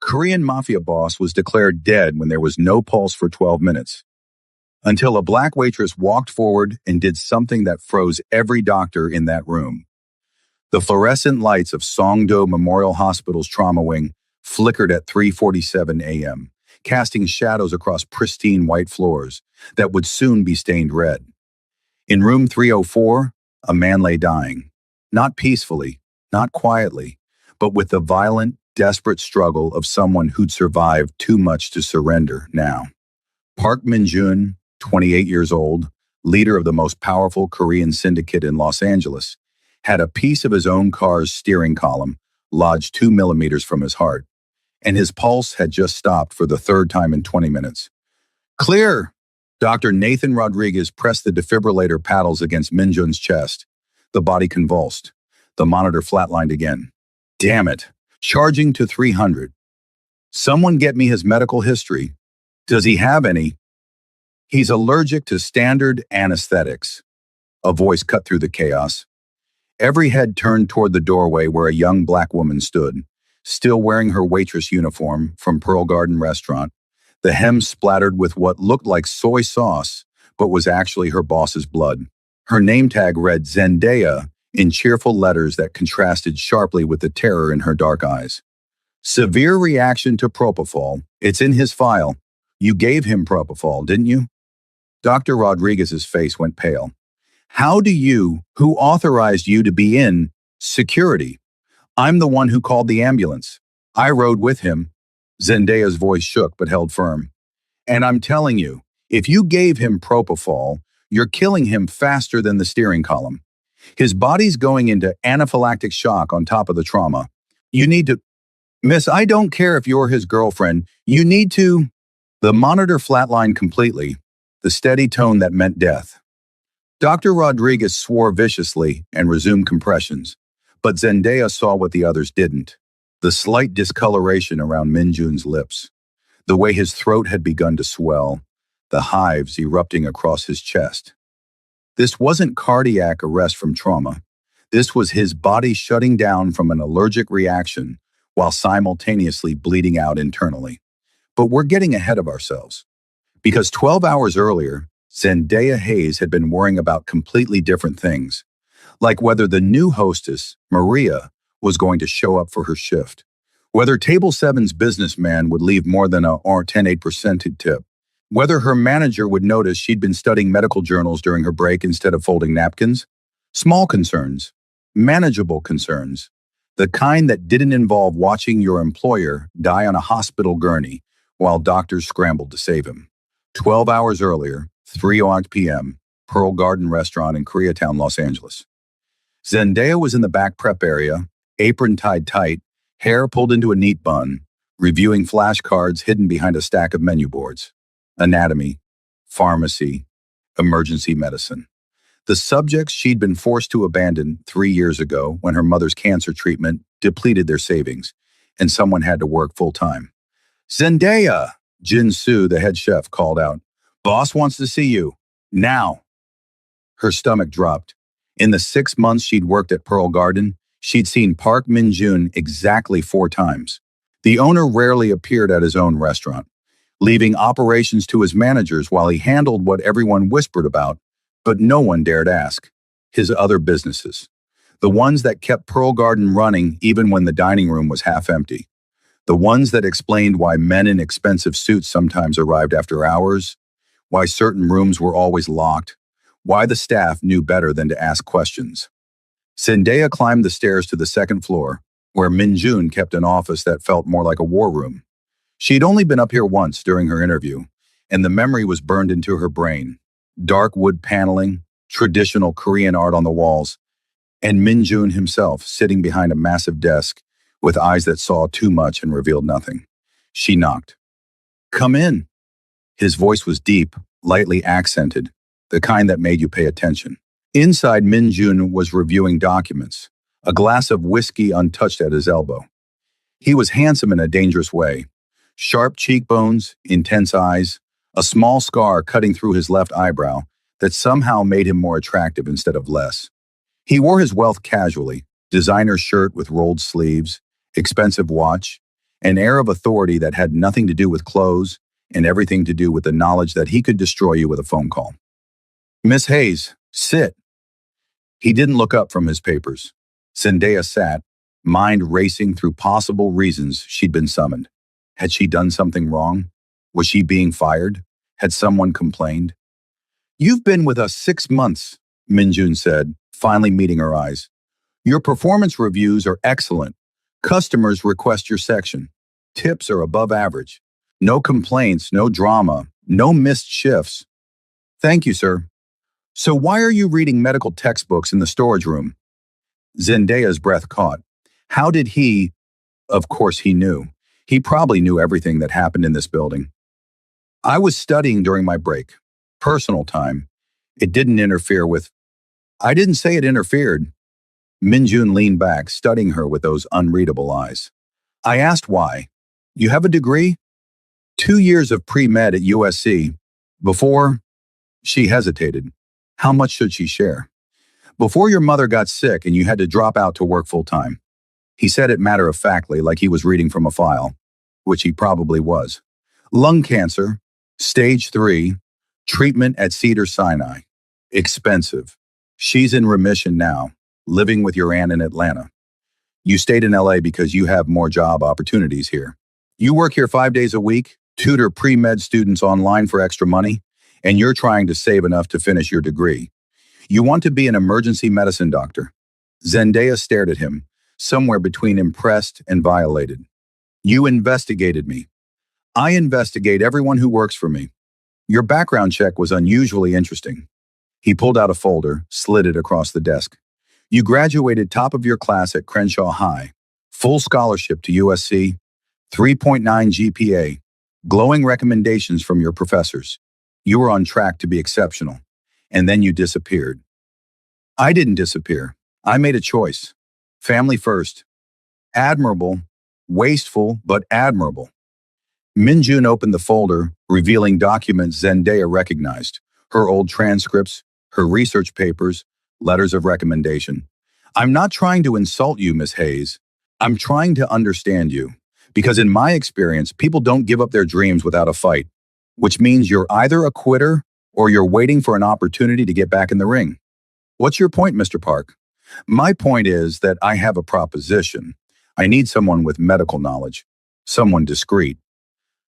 Korean Mafia boss was declared dead when there was no pulse for 12 minutes, until a black waitress walked forward and did something that froze every doctor in that room. The fluorescent lights of Songdo Memorial Hospital's trauma wing flickered at 3:47 a.m., casting shadows across pristine white floors that would soon be stained red. In room 304, a man lay dying, not peacefully, not quietly, but with the violent, desperate struggle of someone who'd survived too much to surrender now. Park Min-jun, 28 years old, leader of the most powerful Korean syndicate in Los Angeles, had a piece of his own car's steering column lodged 2 millimeters from his heart, and his pulse had just stopped for the third time in 20 minutes. Clear! Dr. Nathan Rodriguez pressed the defibrillator paddles against Min-jun's chest. The body convulsed. The monitor flatlined again. Damn it! Charging to 300. Someone get me his medical history. Does he have any? He's allergic to standard anesthetics. A voice cut through the chaos. Every head turned toward the doorway where a young black woman stood, still wearing her waitress uniform from Pearl Garden restaurant, the hem splattered with what looked like soy sauce, but was actually her boss's blood. Her name tag read Zendaya in cheerful letters that contrasted sharply with the terror in her dark eyes. Severe reaction to propofol. It's in his file. You gave him propofol, didn't you? Dr. Rodriguez's face went pale. How do you, who authorized you to be in security? I'm the one who called the ambulance. I rode with him. Zendaya's voice shook but held firm. And I'm telling you, if you gave him propofol, you're killing him faster than the steering column. His body's going into anaphylactic shock on top of the trauma. You need to... Miss, I don't care if you're his girlfriend. You need to... The monitor flatlined completely, the steady tone that meant death. Dr. Rodriguez swore viciously and resumed compressions, but Zendaya saw what the others didn't. The slight discoloration around Min-jun's lips, the way his throat had begun to swell, the hives erupting across his chest. This wasn't cardiac arrest from trauma. This was his body shutting down from an allergic reaction while simultaneously bleeding out internally. But we're getting ahead of ourselves. Because 12 hours earlier, Zendaya Hayes had been worrying about completely different things, like whether the new hostess, Maria, was going to show up for her shift, whether Table 7's businessman would leave more than a 10% tip, whether her manager would notice she'd been studying medical journals during her break instead of folding napkins. Small concerns, manageable concerns, the kind that didn't involve watching your employer die on a hospital gurney while doctors scrambled to save him. 12 hours earlier, 3:00 p.m., Pearl Garden restaurant in Koreatown, Los Angeles. Zendaya was in the back prep area, apron tied tight, hair pulled into a neat bun, reviewing flashcards hidden behind a stack of menu boards. Anatomy, pharmacy, emergency medicine. The subjects she'd been forced to abandon 3 years ago when her mother's cancer treatment depleted their savings, and someone had to work full-time. Zendaya! Jin Soo, the head chef, called out. Boss wants to see you. Now. Her stomach dropped. In the 6 months she'd worked at Pearl Garden, she'd seen Park Min-jun exactly 4 times. The owner rarely appeared at his own restaurant, leaving operations to his managers while he handled what everyone whispered about, but no one dared ask. His other businesses. The ones that kept Pearl Garden running even when the dining room was half empty. The ones that explained why men in expensive suits sometimes arrived after hours, why certain rooms were always locked, why the staff knew better than to ask questions. Zendaya climbed the stairs to the second floor, where Min-jun kept an office that felt more like a war room. She'd only been up here once during her interview, and the memory was burned into her brain. Dark wood paneling, traditional Korean art on the walls, and Min-jun himself sitting behind a massive desk with eyes that saw too much and revealed nothing. She knocked. Come in. His voice was deep, lightly accented, the kind that made you pay attention. Inside, Min-jun was reviewing documents, a glass of whiskey untouched at his elbow. He was handsome in a dangerous way. Sharp cheekbones, intense eyes, a small scar cutting through his left eyebrow that somehow made him more attractive instead of less. He wore his wealth casually, designer shirt with rolled sleeves, expensive watch, an air of authority that had nothing to do with clothes and everything to do with the knowledge that he could destroy you with a phone call. Miss Hayes, sit. He didn't look up from his papers. Zendaya sat, mind racing through possible reasons she'd been summoned. Had she done something wrong? Was she being fired? Had someone complained? You've been with us 6 months, Minjun said, finally meeting her eyes. Your performance reviews are excellent. Customers request your section. Tips are above average. No complaints, no drama, no missed shifts. Thank you, sir. So why are you reading medical textbooks in the storage room? Zendaya's breath caught. How did he? Of course he knew. He probably knew everything that happened in this building. I was studying during my break. Personal time. It didn't interfere with... I didn't say it interfered. Minjun leaned back, studying her with those unreadable eyes. I asked why. You have a degree? 2 years of pre-med at USC. Before... She hesitated. How much should she share? Before your mother got sick and you had to drop out to work full-time. He said it matter-of-factly, like he was reading from a file, which he probably was. Lung cancer, stage 3, treatment at Cedars-Sinai. Expensive. She's in remission now, living with your aunt in Atlanta. You stayed in LA because you have more job opportunities here. You work here 5 days a week, tutor pre-med students online for extra money, and you're trying to save enough to finish your degree. You want to be an emergency medicine doctor. Zendaya stared at him, somewhere between impressed and violated. You investigated me. I investigate everyone who works for me. Your background check was unusually interesting. He pulled out a folder, slid it across the desk. You graduated top of your class at Crenshaw High. Full scholarship to USC. 3.9 GPA. Glowing recommendations from your professors. You were on track to be exceptional. And then you disappeared. I didn't disappear. I made a choice. Family first. Admirable. Wasteful, but admirable. Minjun opened the folder, revealing documents Zendaya recognized. Her old transcripts, her research papers, letters of recommendation. I'm not trying to insult you, Miss Hayes. I'm trying to understand you. Because in my experience, people don't give up their dreams without a fight, which means you're either a quitter or you're waiting for an opportunity to get back in the ring. What's your point, Mr. Park? My point is that I have a proposition. I need someone with medical knowledge, someone discreet,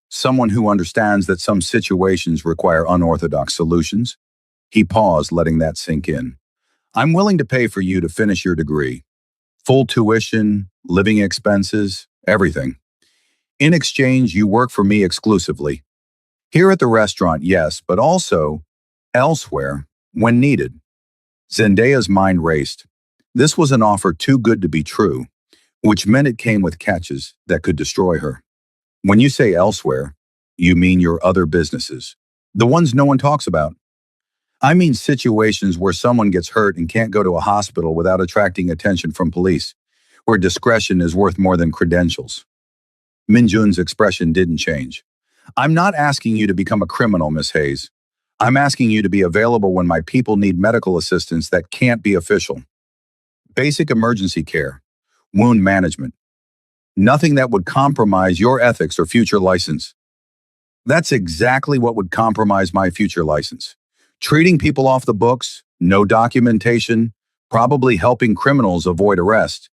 someone who understands that some situations require unorthodox solutions. He paused, letting that sink in. I'm willing to pay for you to finish your degree. Full tuition, living expenses, everything. In exchange, you work for me exclusively. Here at the restaurant, yes, but also elsewhere when needed. Zendaya's mind raced. This was an offer too good to be true, which meant it came with catches that could destroy her. When you say elsewhere, you mean your other businesses, the ones no one talks about. I mean situations where someone gets hurt and can't go to a hospital without attracting attention from police, where discretion is worth more than credentials. Minjun's expression didn't change. I'm not asking you to become a criminal, Miss Hayes. I'm asking you to be available when my people need medical assistance that can't be official. Basic emergency care, wound management. Nothing that would compromise your ethics or future license. That's exactly what would compromise my future license. Treating people off the books, no documentation, probably helping criminals avoid arrest.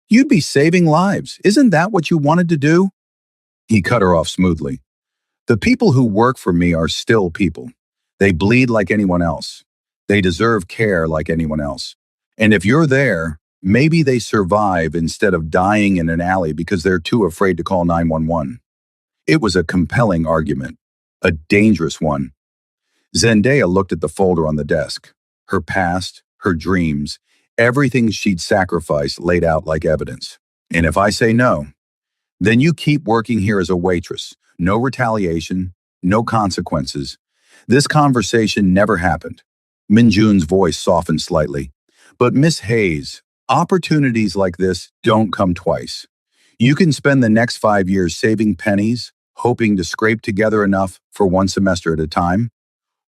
You'd be saving lives. Isn't that what you wanted to do? He cut her off smoothly. The people who work for me are still people. They bleed like anyone else. They deserve care like anyone else. And if you're there, maybe they survive instead of dying in an alley because they're too afraid to call 911. It was a compelling argument, a dangerous one. Zendaya looked at the folder on the desk. Her past, her dreams, everything she'd sacrificed laid out like evidence. And if I say no, then you keep working here as a waitress. No retaliation, no consequences. This conversation never happened. Minjun's voice softened slightly. But Miss Hayes, opportunities like this don't come twice. You can spend the next 5 years saving pennies, hoping to scrape together enough for 1 semester at a time.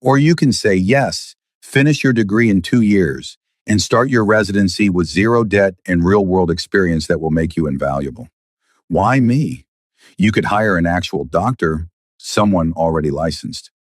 Or you can say yes, finish your degree in 2 years, and start your residency with zero debt and real-world experience that will make you invaluable. Why me? You could hire an actual doctor, someone already licensed,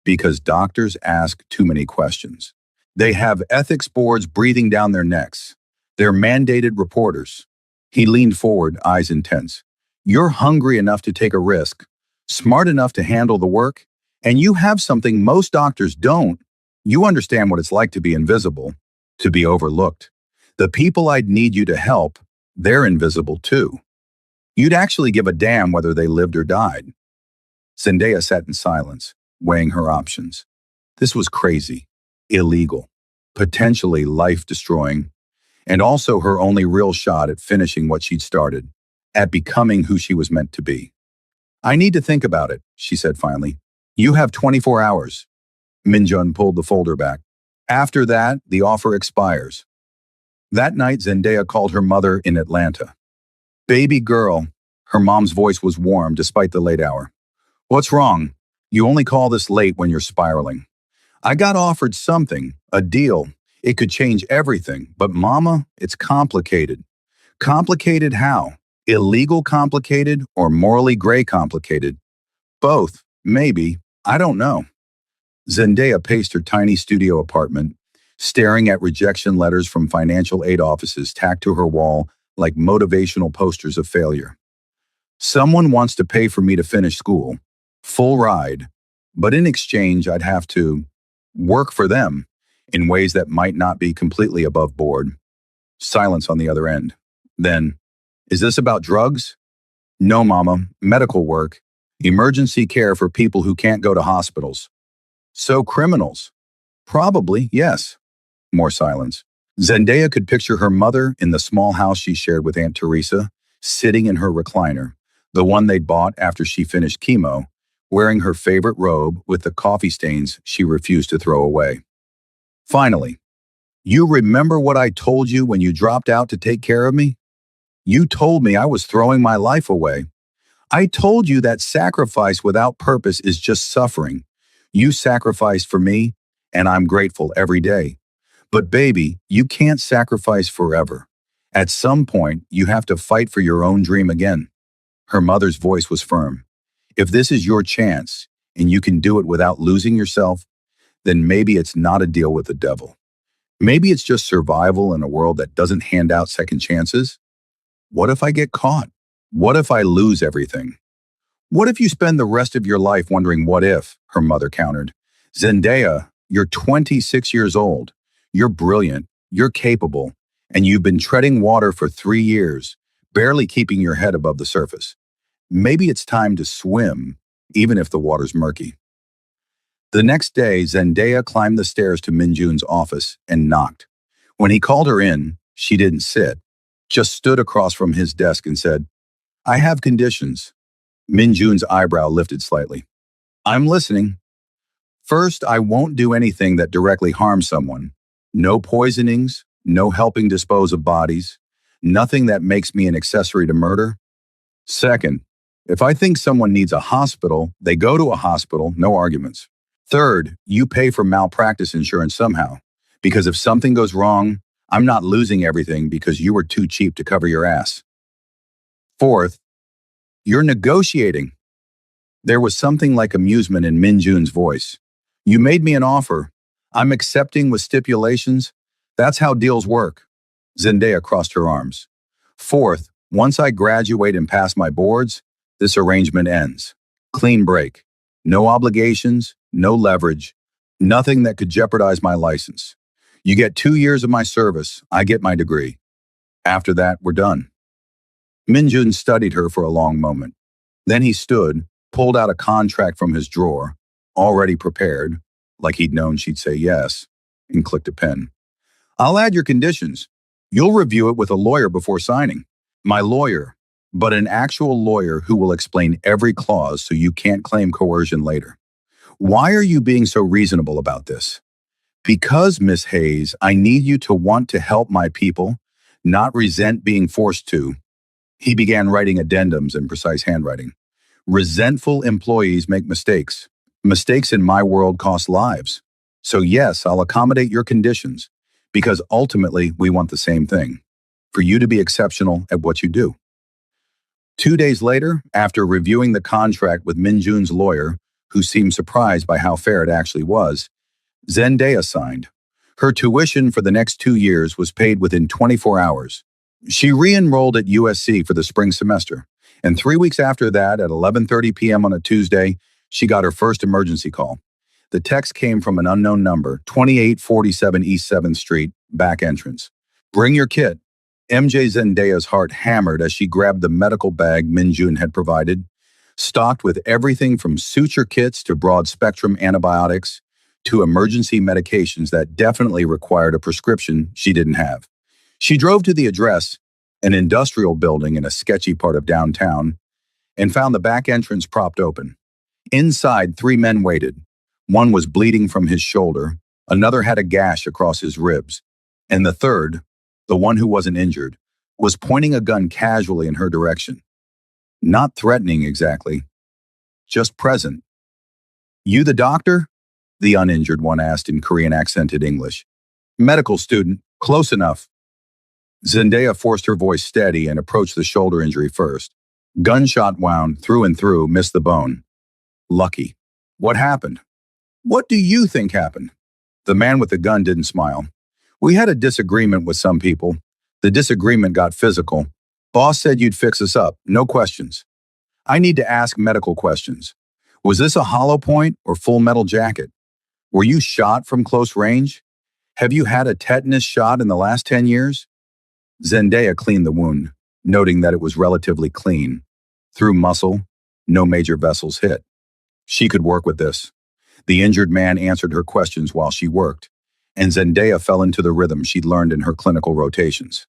because doctors ask too many questions. They have ethics boards breathing down their necks. They're mandated reporters. He leaned forward, eyes intense. You're hungry enough to take a risk, smart enough to handle the work, and you have something most doctors don't. You understand what it's like to be invisible, to be overlooked. The people I'd need you to help, they're invisible too. You'd actually give a damn whether they lived or died. Zendaya sat in silence, weighing her options. This was crazy, illegal, potentially life-destroying, and also her only real shot at finishing what she'd started, at becoming who she was meant to be. I need to think about it, she said finally. You have 24 hours. Minjun pulled the folder back. After that, the offer expires. That night, Zendaya called her mother in Atlanta. Baby girl. Her mom's voice was warm despite the late hour. What's wrong? You only call this late when you're spiraling. I got offered something, a deal. It could change everything, but mama, it's complicated. Complicated how? Illegal complicated or morally gray complicated? Both, maybe. I don't know. Zendaya paced her tiny studio apartment, staring at rejection letters from financial aid offices tacked to her wall like motivational posters of failure. Someone wants to pay for me to finish school, full ride, but in exchange I'd have to work for them in ways that might not be completely above board. Silence on the other end. Then, is this about drugs? No, mama, medical work, emergency care for people who can't go to hospitals. So criminals? Probably, yes. More silence. Zendaya could picture her mother in the small house she shared with Aunt Teresa, sitting in her recliner, the one they'd bought after she finished chemo, wearing her favorite robe with the coffee stains she refused to throw away. Finally, you remember what I told you when you dropped out to take care of me? You told me I was throwing my life away. I told you that sacrifice without purpose is just suffering. You sacrificed for me, and I'm grateful every day. But baby, you can't sacrifice forever. At some point, you have to fight for your own dream again. Her mother's voice was firm. If this is your chance, and you can do it without losing yourself, then maybe it's not a deal with the devil. Maybe it's just survival in a world that doesn't hand out second chances. What if I get caught? What if I lose everything? What if you spend the rest of your life wondering what if, her mother countered. Zendaya, you're 26 years old. You're brilliant, you're capable, and you've been treading water for 3 years, barely keeping your head above the surface. Maybe it's time to swim, even if the water's murky. The next day, Zendaya climbed the stairs to Minjun's office and knocked. When he called her in, she didn't sit, just stood across from his desk and said, I have conditions. Minjun's eyebrow lifted slightly. I'm listening. First, I won't do anything that directly harms someone. No poisonings, no helping dispose of bodies, nothing that makes me an accessory to murder. Second, if I think someone needs a hospital, they go to a hospital, no arguments. Third, you pay for malpractice insurance somehow, because if something goes wrong, I'm not losing everything because you were too cheap to cover your ass. Fourth, you're negotiating. There was something like amusement in Minjun's voice. You made me an offer. I'm accepting with stipulations. That's how deals work. Zendaya crossed her arms. Fourth, once I graduate and pass my boards, this arrangement ends. Clean break. No obligations, no leverage, nothing that could jeopardize my license. You get 2 years of my service, I get my degree. After that, we're done. Minjun studied her for a long moment. Then he stood, pulled out a contract from his drawer, already prepared, like he'd known she'd say yes, and clicked a pen. I'll add your conditions. You'll review it with a lawyer before signing. My lawyer, but an actual lawyer who will explain every clause so you can't claim coercion later. Why are you being so reasonable about this? Because, Miss Hayes, I need you to want to help my people, not resent being forced to. He began writing addendums in precise handwriting. Resentful employees make mistakes. Mistakes in my world cost lives. So yes, I'll accommodate your conditions, because ultimately we want the same thing, for you to be exceptional at what you do. 2 days later, after reviewing the contract with Min Jun's lawyer, who seemed surprised by how fair it actually was, Zendaya signed. Her tuition for the next 2 years was paid within 24 hours. She re-enrolled at USC for the spring semester, and 3 weeks after that, at 11:30 p.m. on a Tuesday, she got her first emergency call. The text came from an unknown number, 2847 East 7th Street, back entrance. Bring your kit. MJ Zendaya's heart hammered as she grabbed the medical bag Min Jun had provided, stocked with everything from suture kits to broad-spectrum antibiotics to emergency medications that definitely required a prescription she didn't have. She drove to the address, an industrial building in a sketchy part of downtown, and found the back entrance propped open. Inside, 3 men waited. One was bleeding from his shoulder, another had a gash across his ribs, and the third, the one who wasn't injured, was pointing a gun casually in her direction. Not threatening exactly, just present. You the doctor? The uninjured one asked in Korean-accented English. Medical student, close enough. Zendaya forced her voice steady and approached the shoulder injury first. Gunshot wound through and through, missed the bone. Lucky. What happened? What do you think happened? The man with the gun didn't smile. We had a disagreement with some people. The disagreement got physical. Boss said you'd fix us up, no questions. I need to ask medical questions. Was this a hollow point or full metal jacket? Were you shot from close range? Have you had a tetanus shot in the last 10 years? Zendaya cleaned the wound, noting that it was relatively clean. Through muscle, no major vessels hit. She could work with this. The injured man answered her questions while she worked, and Zendaya fell into the rhythm she'd learned in her clinical rotations.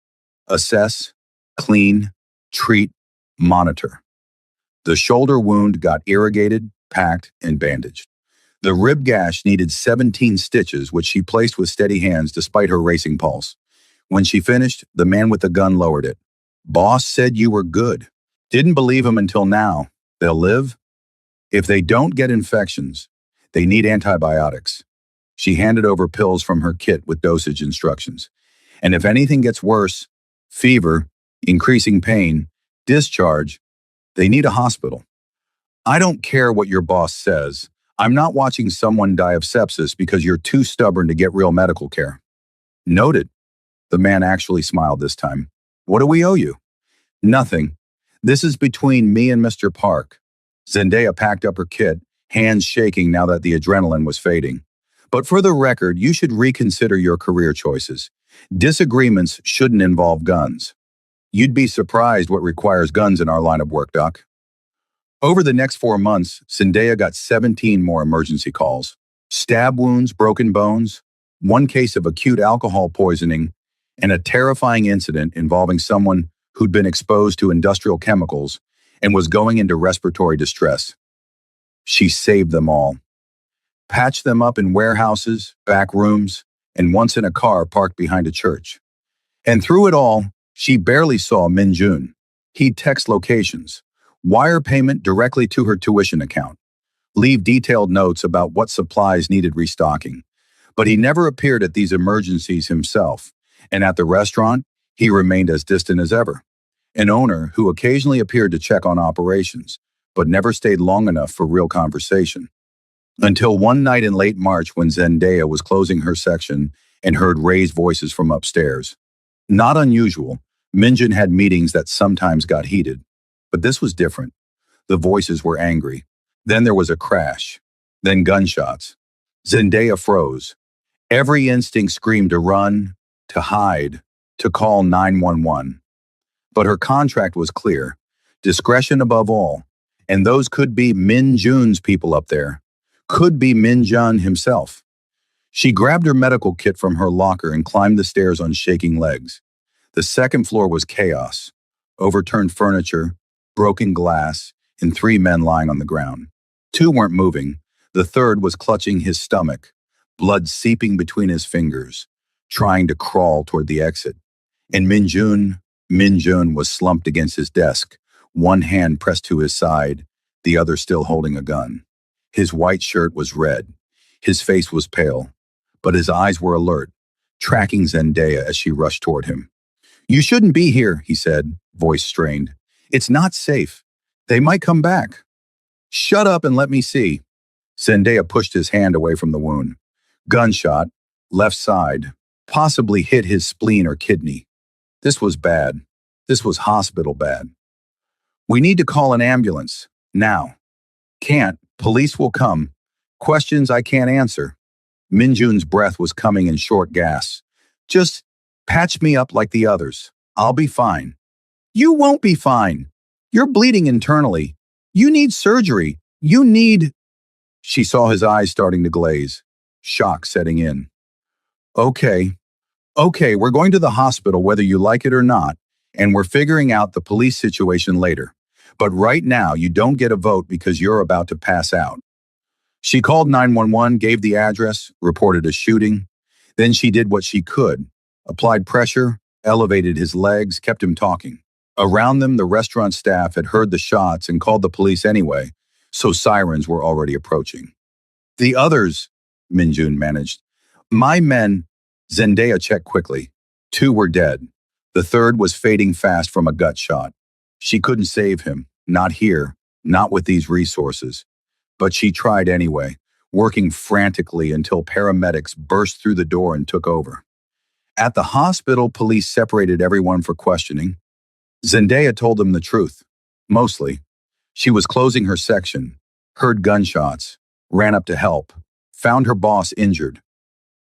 Assess, clean, treat, monitor. The shoulder wound got irrigated, packed, and bandaged. The rib gash needed 17 stitches, which she placed with steady hands despite her racing pulse. When she finished, the man with the gun lowered it. Boss said you were good. Didn't believe him until now. They'll live? If they don't get infections, they need antibiotics. She handed over pills from her kit with dosage instructions. And if anything gets worse, fever, increasing pain, discharge, they need a hospital. I don't care what your boss says. I'm not watching someone die of sepsis because you're too stubborn to get real medical care. Noted. The man actually smiled this time. What do we owe you? Nothing. This is between me and Mr. Park. Zendaya packed up her kit, hands shaking now that the adrenaline was fading. But for the record, you should reconsider your career choices. Disagreements shouldn't involve guns. You'd be surprised what requires guns in our line of work, Doc. Over the next 4 months, Zendaya got 17 more emergency calls. Stab wounds, broken bones, 1 case of acute alcohol poisoning, and a terrifying incident involving someone who'd been exposed to industrial chemicals and was going into respiratory distress. She saved them all. Patched them up in warehouses, back rooms, and once in a car parked behind a church. And through it all, she barely saw Min Jun. He'd text locations, wire payment directly to her tuition account, leave detailed notes about what supplies needed restocking. But he never appeared at these emergencies himself, and at the restaurant, he remained as distant as ever. An owner who occasionally appeared to check on operations, but never stayed long enough for real conversation. Until one night in late March when Zendaya was closing her section and heard raised voices from upstairs. Not unusual, Min Jun had meetings that sometimes got heated, but this was different. The voices were angry. Then there was a crash. Then gunshots. Zendaya froze. Every instinct screamed to run, to hide, to call 911. But her contract was clear. Discretion above all. And those could be Min Jun's people up there. Could be Min Jun himself. She grabbed her medical kit from her locker and climbed the stairs on shaking legs. The second floor was chaos. Overturned furniture, broken glass, and 3 men lying on the ground. 2 weren't moving. The third was clutching his stomach, blood seeping between his fingers, trying to crawl toward the exit. And Min Jun was slumped against his desk, one hand pressed to his side, the other still holding a gun. His white shirt was red. His face was pale, but his eyes were alert, tracking Zendaya as she rushed toward him. You shouldn't be here, he said, voice strained. It's not safe. They might come back. Shut up and let me see. Zendaya pushed his hand away from the wound. Gunshot, left side, possibly hit his spleen or kidney. This was bad. This was hospital bad. We need to call an ambulance. Now. Can't. Police will come. Questions I can't answer. Minjun's breath was coming in short gasps. Just patch me up like the others. I'll be fine. You won't be fine. You're bleeding internally. You need surgery. You need... She saw his eyes starting to glaze. Shock setting in. Okay. Okay, we're going to the hospital whether you like it or not, and we're figuring out the police situation later. But right now, you don't get a vote because you're about to pass out. She called 911, gave the address, reported a shooting. Then she did what she could. Applied pressure, elevated his legs, kept him talking. Around them, the restaurant staff had heard the shots and called the police anyway, so sirens were already approaching. The others, Minjun managed. My men, Zendaya checked quickly. 2 were dead. The third was fading fast from a gut shot. She couldn't save him, not here, not with these resources. But she tried anyway, working frantically until paramedics burst through the door and took over. At the hospital, police separated everyone for questioning. Zendaya told them the truth, mostly. She was closing her section, heard gunshots, ran up to help, found her boss injured.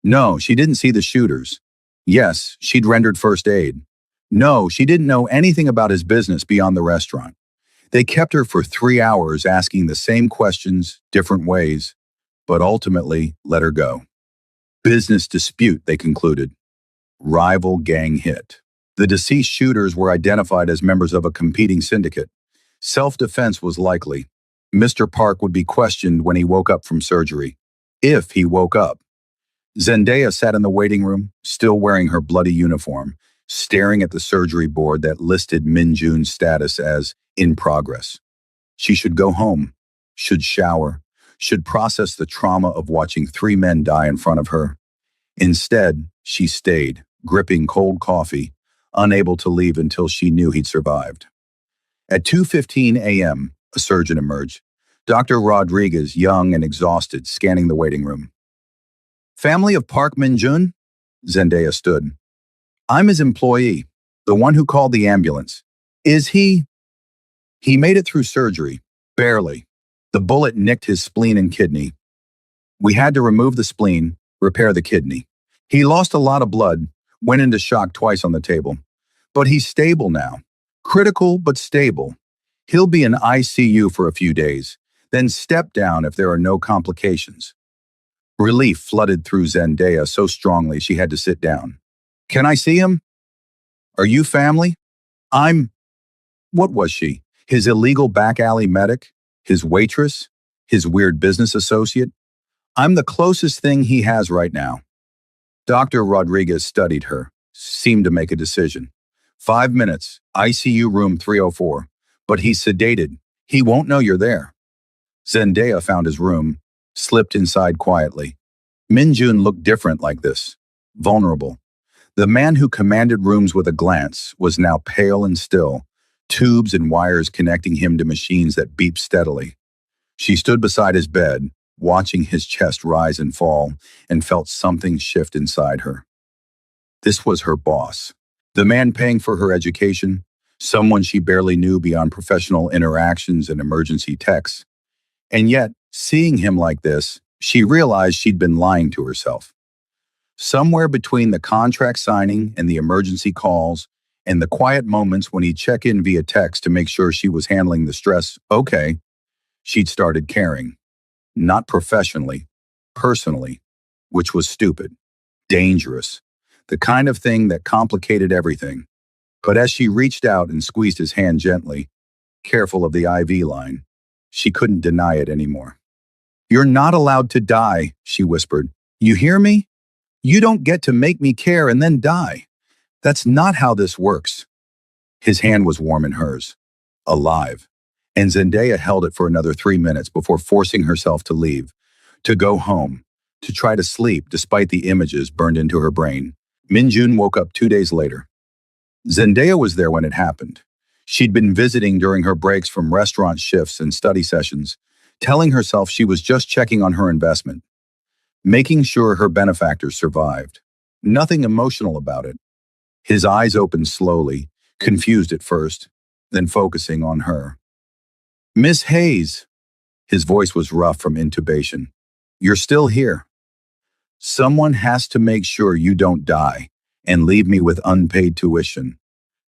No, she didn't see the shooters. Yes, she'd rendered first aid. No, she didn't know anything about his business beyond the restaurant. They kept her for 3 hours asking the same questions, different ways, but ultimately let her go. Business dispute, they concluded. Rival gang hit. The deceased shooters were identified as members of a competing syndicate. Self-defense was likely. Mr. Park would be questioned when he woke up from surgery. If he woke up. Zendaya sat in the waiting room, still wearing her bloody uniform, staring at the surgery board that listed Minjun's status as in progress. She should go home, should shower, should process the trauma of watching 3 men die in front of her. Instead, she stayed, gripping cold coffee, unable to leave until she knew he'd survived. At 2:15 a.m., a surgeon emerged. Dr. Rodriguez, young and exhausted, scanning the waiting room. Family of Park Minjun? Zendaya stood. I'm his employee, the one who called the ambulance. Is he? He made it through surgery, barely. The bullet nicked his spleen and kidney. We had to remove the spleen, repair the kidney. He lost a lot of blood, went into shock twice on the table. But he's stable now. Critical, but stable. He'll be in ICU for a few days, then step down if there are no complications. Relief flooded through Zendaya so strongly she had to sit down. Can I see him? Are you family? What was she? His illegal back alley medic? His waitress? His weird business associate? I'm the closest thing he has right now. Dr. Rodriguez studied her, seemed to make a decision. 5 minutes, ICU room 304. But he's sedated. He won't know you're there. Zendaya found his room, slipped inside quietly. Minjun looked different like this, vulnerable. The man who commanded rooms with a glance was now pale and still, tubes and wires connecting him to machines that beeped steadily. She stood beside his bed, watching his chest rise and fall, and felt something shift inside her. This was her boss, the man paying for her education, someone she barely knew beyond professional interactions and emergency texts. And yet, seeing him like this, she realized she'd been lying to herself. Somewhere between the contract signing and the emergency calls and the quiet moments when he'd check in via text to make sure she was handling the stress, okay, she'd started caring. Not professionally, personally, which was stupid, dangerous, the kind of thing that complicated everything. But as she reached out and squeezed his hand gently, careful of the IV line, she couldn't deny it anymore. You're not allowed to die, she whispered. You hear me? You don't get to make me care and then die. That's not how this works. His hand was warm in hers, alive, and Zendaya held it for another 3 minutes before forcing herself to leave, to go home, to try to sleep despite the images burned into her brain. Minjun woke up 2 days later. Zendaya was there when it happened. She'd been visiting during her breaks from restaurant shifts and study sessions, telling herself she was just checking on her investment, making sure her benefactors survived. Nothing emotional about it. His eyes opened slowly, confused at first, then focusing on her. Miss Hayes. His voice was rough from intubation. You're still here. Someone has to make sure you don't die and leave me with unpaid tuition.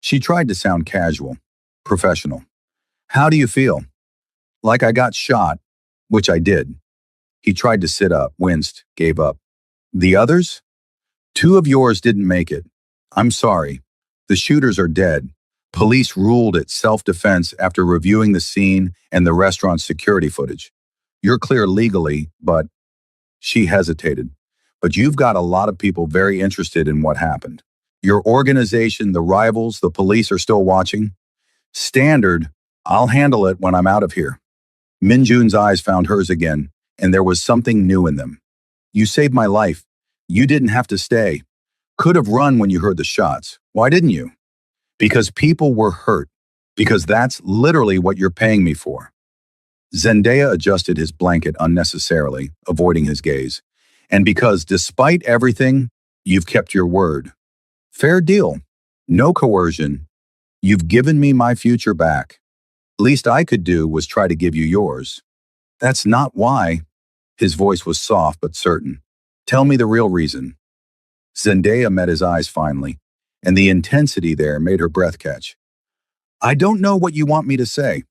She tried to sound casual, professional. How do you feel? Like I got shot, which I did. He tried to sit up, winced, gave up. The others? Two of yours didn't make it. I'm sorry. The shooters are dead. Police ruled it self-defense after reviewing the scene and the restaurant's security footage. You're clear legally, but she hesitated. But you've got a lot of people very interested in what happened. Your organization, the rivals, the police are still watching. Standard, I'll handle it when I'm out of here. Minjun's eyes found hers again, and there was something new in them. You saved my life. You didn't have to stay. Could have run when you heard the shots. Why didn't you? Because people were hurt. Because that's literally what you're paying me for. Zendaya adjusted his blanket unnecessarily, avoiding his gaze. And because, despite everything, you've kept your word. Fair deal. No coercion. You've given me my future back. Least I could do was try to give you yours. That's not why. His voice was soft but certain. Tell me the real reason. Zendaya met his eyes finally, and the intensity there made her breath catch. I don't know what you want me to say.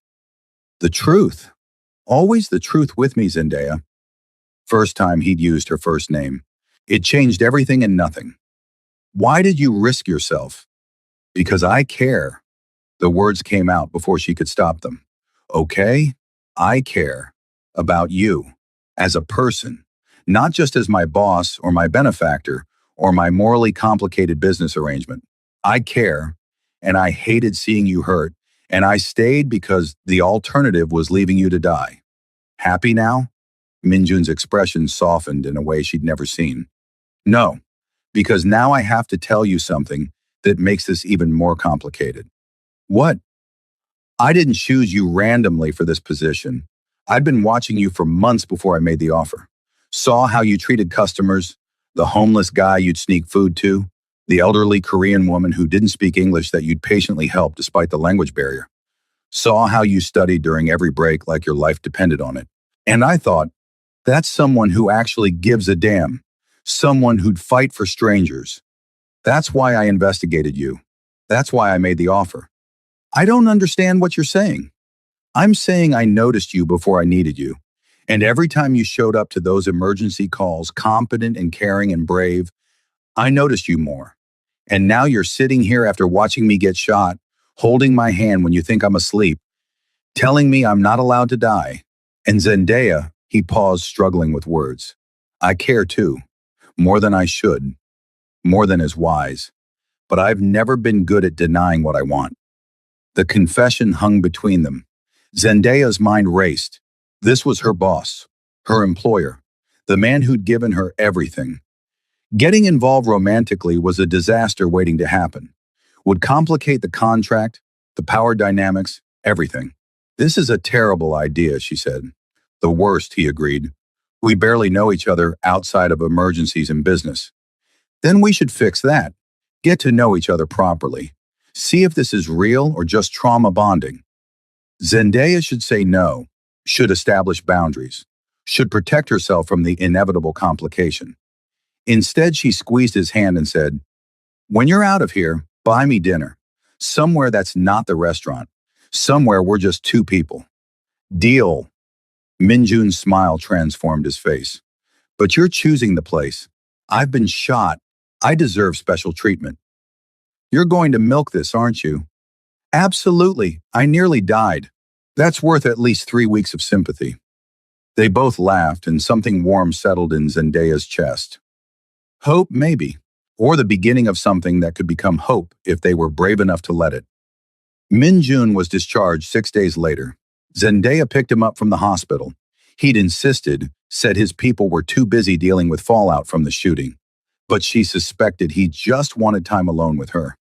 The truth. Always the truth with me, Zendaya. First time he'd used her first name. It changed everything and nothing. Why did you risk yourself? Because I care. The words came out before she could stop them. Okay? I care. About you. As a person. Not just as my boss or my benefactor or my morally complicated business arrangement. I care, and I hated seeing you hurt, and I stayed because the alternative was leaving you to die. Happy now? Minjun's expression softened in a way she'd never seen. No, because now I have to tell you something that makes this even more complicated. What? I didn't choose you randomly for this position. I'd been watching you for months before I made the offer. Saw how you treated customers, the homeless guy you'd sneak food to, the elderly Korean woman who didn't speak English that you'd patiently help despite the language barrier. Saw how you studied during every break like your life depended on it. And I thought, that's someone who actually gives a damn. Someone who'd fight for strangers. That's why I investigated you. That's why I made the offer. I don't understand what you're saying. I'm saying I noticed you before I needed you. And every time you showed up to those emergency calls, competent and caring and brave, I noticed you more. And now you're sitting here after watching me get shot, holding my hand when you think I'm asleep, telling me I'm not allowed to die. And Zendaya, he paused, struggling with words. I care too. More than I should. More than is wise. But I've never been good at denying what I want. The confession hung between them. Zendaya's mind raced. This was her boss, her employer, the man who'd given her everything. Getting involved romantically was a disaster waiting to happen. Would complicate the contract, the power dynamics, everything. This is a terrible idea, she said. The worst, he agreed. We barely know each other outside of emergencies and business. Then we should fix that. Get to know each other properly. See if this is real or just trauma bonding. Zendaya should say no, should establish boundaries, should protect herself from the inevitable complication. Instead, she squeezed his hand and said, when you're out of here, buy me dinner. Somewhere that's not the restaurant. Somewhere we're just two people. Deal. Minjun's smile transformed his face. But you're choosing the place. I've been shot. I deserve special treatment. You're going to milk this, aren't you? Absolutely. I nearly died. That's worth at least 3 weeks of sympathy. They both laughed, and something warm settled in Zendaya's chest. Hope, maybe. Or the beginning of something that could become hope if they were brave enough to let it. Minjun was discharged 6 days later. Zendaya picked him up from the hospital. He'd insisted, said his people were too busy dealing with fallout from the shooting. But she suspected he just wanted time alone with her.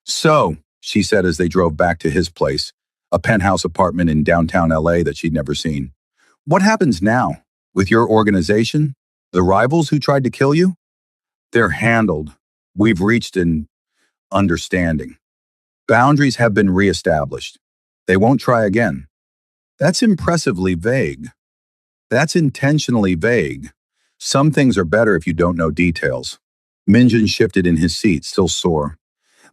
So, she said as they drove back to his place, a penthouse apartment in downtown LA that she'd never seen. What happens now? With your organization? The rivals who tried to kill you? They're handled. We've reached an understanding. Boundaries have been reestablished. They won't try again. That's impressively vague. That's intentionally vague. Some things are better if you don't know details. Minjin shifted in his seat, still sore.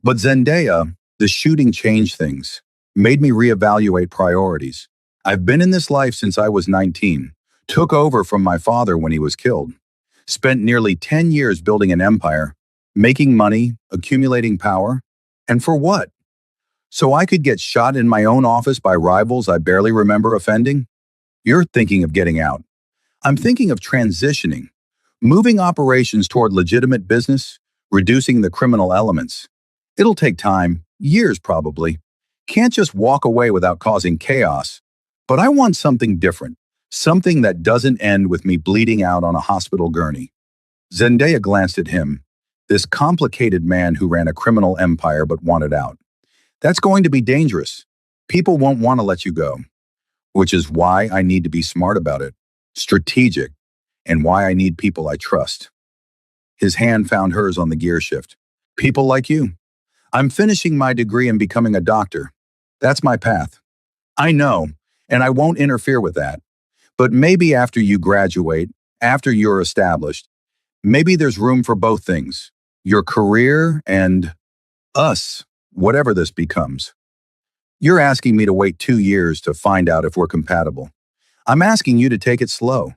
But Zendaya, the shooting changed things, made me reevaluate priorities. I've been in this life since I was 19, took over from my father when he was killed, spent nearly 10 years building an empire, making money, accumulating power. And for what? So I could get shot in my own office by rivals I barely remember offending? You're thinking of getting out. I'm thinking of transitioning, moving operations toward legitimate business, reducing the criminal elements. It'll take time, years probably. Can't just walk away without causing chaos. But I want something different, something that doesn't end with me bleeding out on a hospital gurney. Zendaya glanced at him, this complicated man who ran a criminal empire but wanted out. That's going to be dangerous. People won't want to let you go, which is why I need to be smart about it, strategic, and why I need people I trust. His hand found hers on the gear shift. People like you. I'm finishing my degree and becoming a doctor. That's my path. I know, and I won't interfere with that. But maybe after you graduate, after you're established, maybe there's room for both things, your career and us, whatever this becomes. You're asking me to wait 2 years to find out if we're compatible. I'm asking you to take it slow.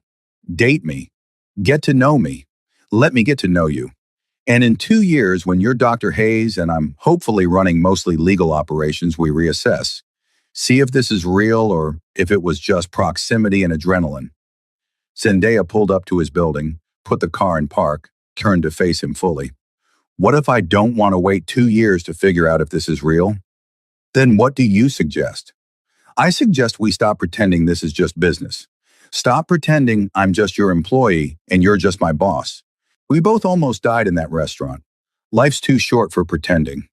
Date me. Get to know me. Let me get to know you. And in 2 years, when you're Dr. Hayes and I'm hopefully running mostly legal operations, we reassess. See if this is real or if it was just proximity and adrenaline. Zendaya pulled up to his building, put the car in park, turned to face him fully. What if I don't want to wait 2 years to figure out if this is real? Then what do you suggest? I suggest we stop pretending this is just business. Stop pretending I'm just your employee and you're just my boss. We both almost died in that restaurant. Life's too short for pretending.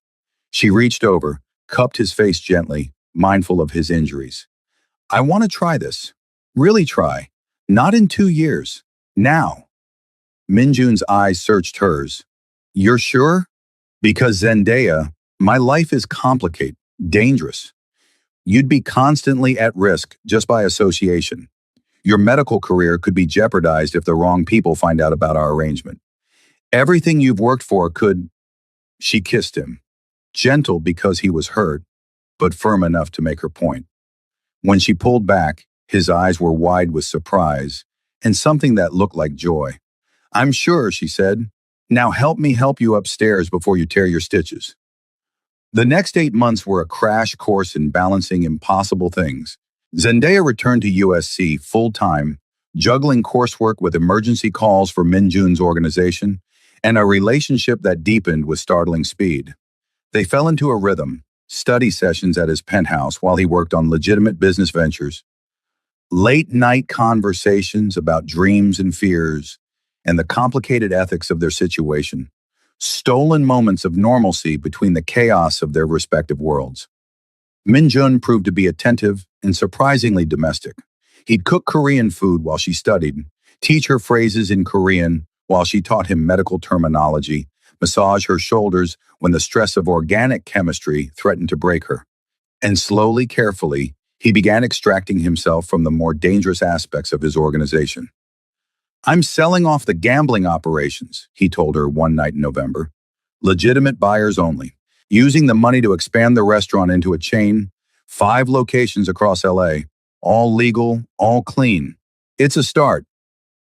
She reached over, cupped his face gently, mindful of his injuries. I want to try this. Really try. Not in 2 years. Now. Minjun's eyes searched hers. You're sure? Because Zendaya, my life is complicated, dangerous. You'd be constantly at risk just by association. Your medical career could be jeopardized if the wrong people find out about our arrangement. Everything you've worked for could... She kissed him, gentle because he was hurt, but firm enough to make her point. When she pulled back, his eyes were wide with surprise and something that looked like joy. I'm sure, she said. Now help me help you upstairs before you tear your stitches. The next 8 months were a crash course in balancing impossible things. Zendaya returned to USC full-time, juggling coursework with emergency calls for Minjun's organization and a relationship that deepened with startling speed. They fell into a rhythm, study sessions at his penthouse while he worked on legitimate business ventures, late-night conversations about dreams and fears, and the complicated ethics of their situation, stolen moments of normalcy between the chaos of their respective worlds. Minjun proved to be attentive and surprisingly domestic. He'd cook Korean food while she studied, teach her phrases in Korean while she taught him medical terminology, massage her shoulders when the stress of organic chemistry threatened to break her. And slowly, carefully, he began extracting himself from the more dangerous aspects of his organization. I'm selling off the gambling operations, he told her one night in November. Legitimate buyers only. Using the money to expand the restaurant into a chain, 5 locations across LA, all legal, all clean. It's a start.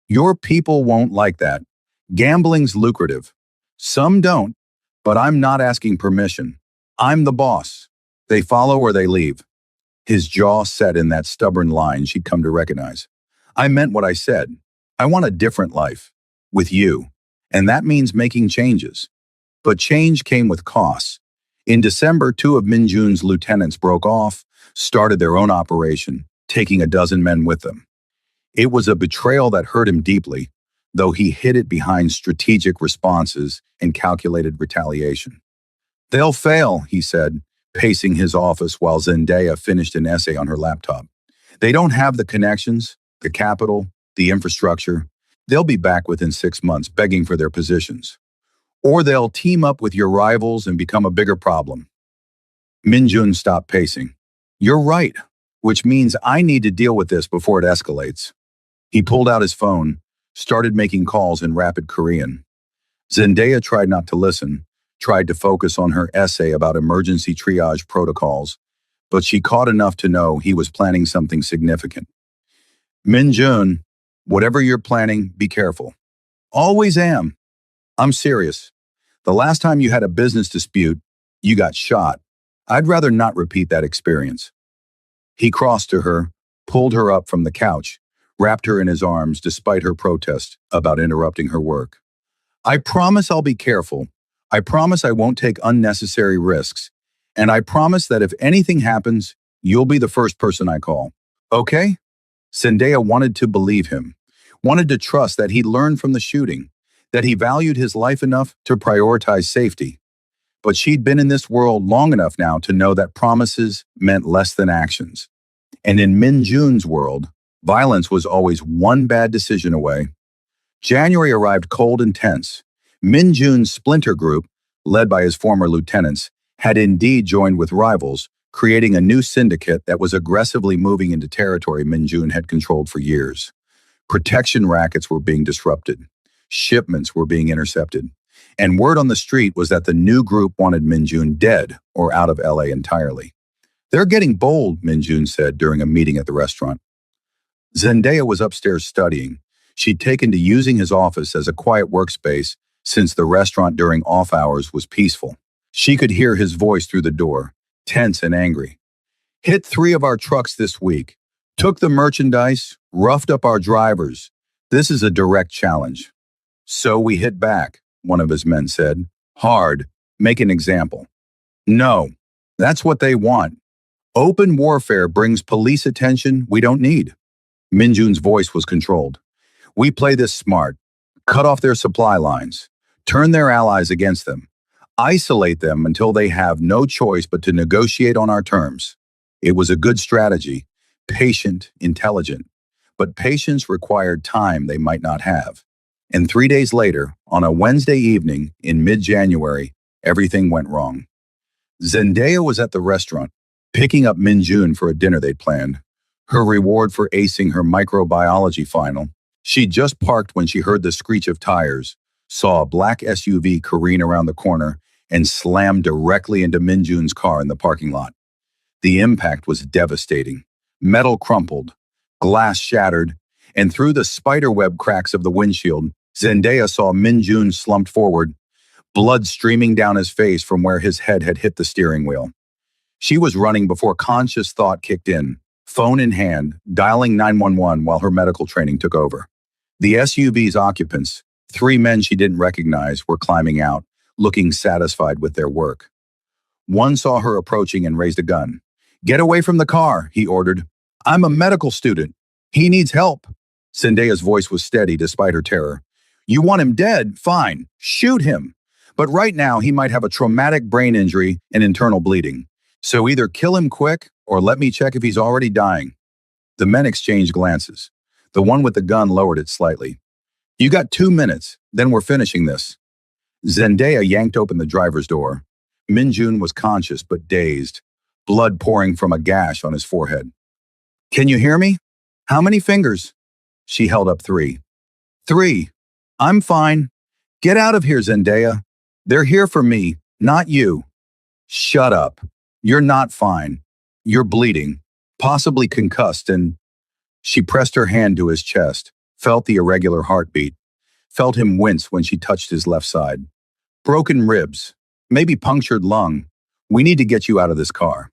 Your people won't like that. Gambling's lucrative. Some don't, but I'm not asking permission. I'm the boss. They follow or they leave. His jaw set in that stubborn line she'd come to recognize. I meant what I said. I want a different life. With you. And that means making changes. But change came with costs. In December, 2 of Minjun's lieutenants broke off, started their own operation, taking a dozen men with them. It was a betrayal that hurt him deeply, though he hid it behind strategic responses and calculated retaliation. They'll fail, he said, pacing his office while Zendaya finished an essay on her laptop. They don't have the connections, the capital, the infrastructure. They'll be back within 6 months begging for their positions. Or they'll team up with your rivals and become a bigger problem. Minjun stopped pacing. You're right, which means I need to deal with this before it escalates. He pulled out his phone, started making calls in rapid Korean. Zendaya tried not to listen, tried to focus on her essay about emergency triage protocols, but she caught enough to know he was planning something significant. Minjun, whatever you're planning, be careful. Always am. I'm serious. The last time you had a business dispute, you got shot. I'd rather not repeat that experience. He crossed to her, pulled her up from the couch, wrapped her in his arms despite her protest about interrupting her work. I promise I'll be careful. I promise I won't take unnecessary risks. And I promise that if anything happens, you'll be the first person I call. Okay? Zendaya wanted to believe him, wanted to trust that he'd learned from the shooting, that he valued his life enough to prioritize safety. But she'd been in this world long enough now to know that promises meant less than actions. And in Min Jun's world, violence was always one bad decision away. January arrived cold and tense. Min Jun's splinter group, led by his former lieutenants, had indeed joined with rivals, creating a new syndicate that was aggressively moving into territory Min Jun had controlled for years. Protection rackets were being disrupted. Shipments were being intercepted. And word on the street was that the new group wanted Min Jun dead or out of LA entirely. They're getting bold, Min Jun said during a meeting at the restaurant. Zendaya was upstairs studying. She'd taken to using his office as a quiet workspace since the restaurant during off hours was peaceful. She could hear his voice through the door, tense and angry. Hit 3 of our trucks this week. Took the merchandise, roughed up our drivers. This is a direct challenge. So we hit back, one of his men said. Hard. Make an example. No. That's what they want. Open warfare brings police attention we don't need. Min Jun's voice was controlled. We play this smart. Cut off their supply lines. Turn their allies against them. Isolate them until they have no choice but to negotiate on our terms. It was a good strategy, patient, intelligent, but patience required time they might not have. And 3 days later, on a Wednesday evening in mid-January, everything went wrong. Zendaya was at the restaurant, picking up Min Jun for a dinner they'd planned. Her reward for acing her microbiology final. She'd just parked when she heard the screech of tires, saw a black SUV careen around the corner, and slammed directly into Min Jun's car in the parking lot. The impact was devastating. Metal crumpled, glass shattered, and through the spiderweb cracks of the windshield, Zendaya saw Min Jun slumped forward, blood streaming down his face from where his head had hit the steering wheel. She was running before conscious thought kicked in, phone in hand, dialing 911 while her medical training took over. The SUV's occupants, 3 men she didn't recognize, were climbing out, looking satisfied with their work. One saw her approaching and raised a gun. Get away from the car, he ordered. I'm a medical student. He needs help. Zendaya's voice was steady despite her terror. You want him dead? Fine. Shoot him. But right now he might have a traumatic brain injury and internal bleeding. So either kill him quick or let me check if he's already dying. The men exchanged glances. The one with the gun lowered it slightly. You got 2 minutes, then we're finishing this. Zendaya yanked open the driver's door. Min Jun was conscious but dazed, blood pouring from a gash on his forehead. Can you hear me? How many fingers? She held up 3. 3. I'm fine. Get out of here, Zendaya. They're here for me, not you. Shut up. You're not fine. You're bleeding, possibly concussed, and... She pressed her hand to his chest, felt the irregular heartbeat, felt him wince when she touched his left side. Broken ribs, maybe punctured lung. We need to get you out of this car.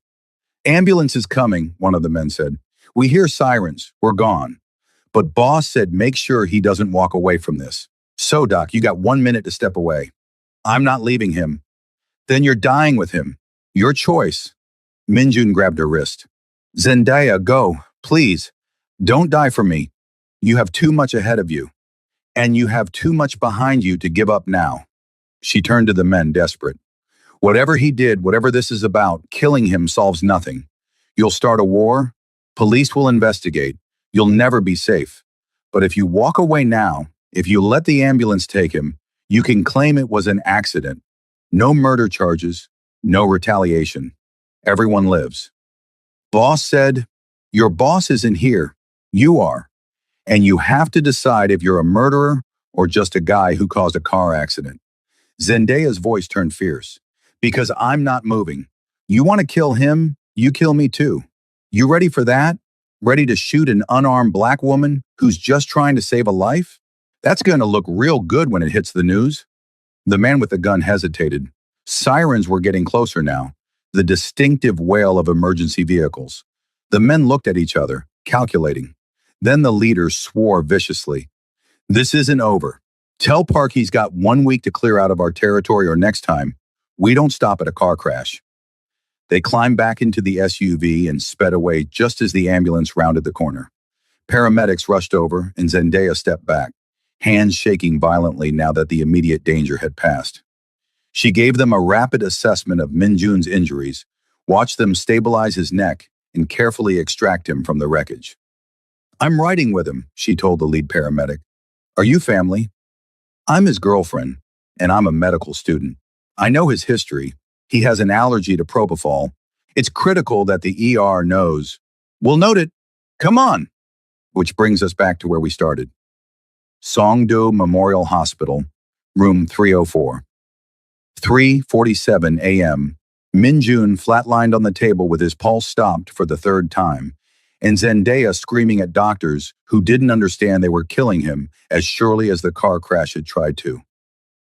Ambulance is coming, one of the men said. We hear sirens. We're gone. But boss said make sure he doesn't walk away from this. So, Doc, you got 1 minute to step away. I'm not leaving him. Then you're dying with him. Your choice. Min Jun grabbed her wrist. Zendaya, go, please. Don't die for me. You have too much ahead of you. And you have too much behind you to give up now. She turned to the men, desperate. Whatever he did, whatever this is about, killing him solves nothing. You'll start a war, police will investigate, you'll never be safe. But if you walk away now, if you let the ambulance take him, you can claim it was an accident. No murder charges, no retaliation. Everyone lives. Boss said, your boss isn't here. You are. And you have to decide if you're a murderer or just a guy who caused a car accident. Zendaya's voice turned fierce. Because I'm not moving. You want to kill him, you kill me too. You ready for that? Ready to shoot an unarmed black woman who's just trying to save a life? That's going to look real good when it hits the news. The man with the gun hesitated. Sirens were getting closer now, the distinctive wail of emergency vehicles. The men looked at each other, calculating. Then the leader swore viciously. This isn't over. Tell Park he's got 1 week to clear out of our territory or next time, we don't stop at a car crash. They climbed back into the SUV and sped away just as the ambulance rounded the corner. Paramedics rushed over and Zendaya stepped back, hands shaking violently now that the immediate danger had passed. She gave them a rapid assessment of Minjun's injuries, watched them stabilize his neck, and carefully extract him from the wreckage. I'm riding with him, she told the lead paramedic. Are you family? I'm his girlfriend, and I'm a medical student. I know his history. He has an allergy to propofol. It's critical that the ER knows. We'll note it. Come on. Which brings us back to where we started. Songdo Memorial Hospital, room 304. 3:47 a.m. Minjun flatlined on the table with his pulse stopped for the third time, and Zendaya screaming at doctors who didn't understand they were killing him as surely as the car crash had tried to.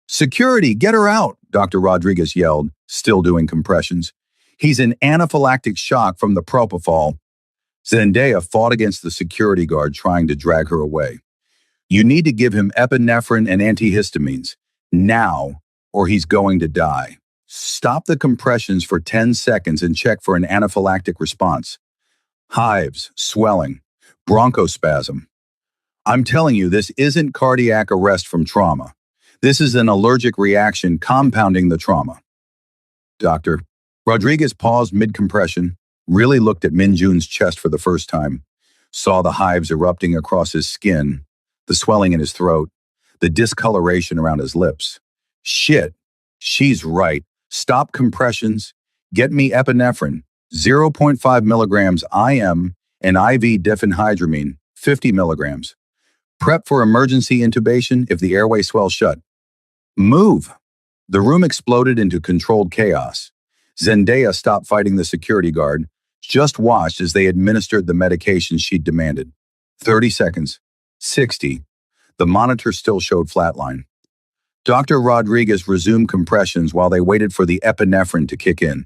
Security, get her out, Dr. Rodriguez yelled, still doing compressions. He's in anaphylactic shock from the propofol. Zendaya fought against the security guard trying to drag her away. You need to give him epinephrine and antihistamines, now, or he's going to die. Stop the compressions for 10 seconds and check for an anaphylactic response. Hives, swelling, bronchospasm. I'm telling you, this isn't cardiac arrest from trauma. This is an allergic reaction compounding the trauma. Doctor. Rodriguez paused mid-compression, really looked at Minjun's chest for the first time, saw the hives erupting across his skin, the swelling in his throat, the discoloration around his lips. Shit, she's right. Stop compressions. Get me epinephrine, 0.5 milligrams IM, and IV diphenhydramine, 50 milligrams. Prep for emergency intubation if the airway swells shut. Move! The room exploded into controlled chaos. Zendaya stopped fighting the security guard, just watched as they administered the medication she'd demanded. 30 seconds. 60. The monitor still showed flatline. Dr. Rodriguez resumed compressions while they waited for the epinephrine to kick in.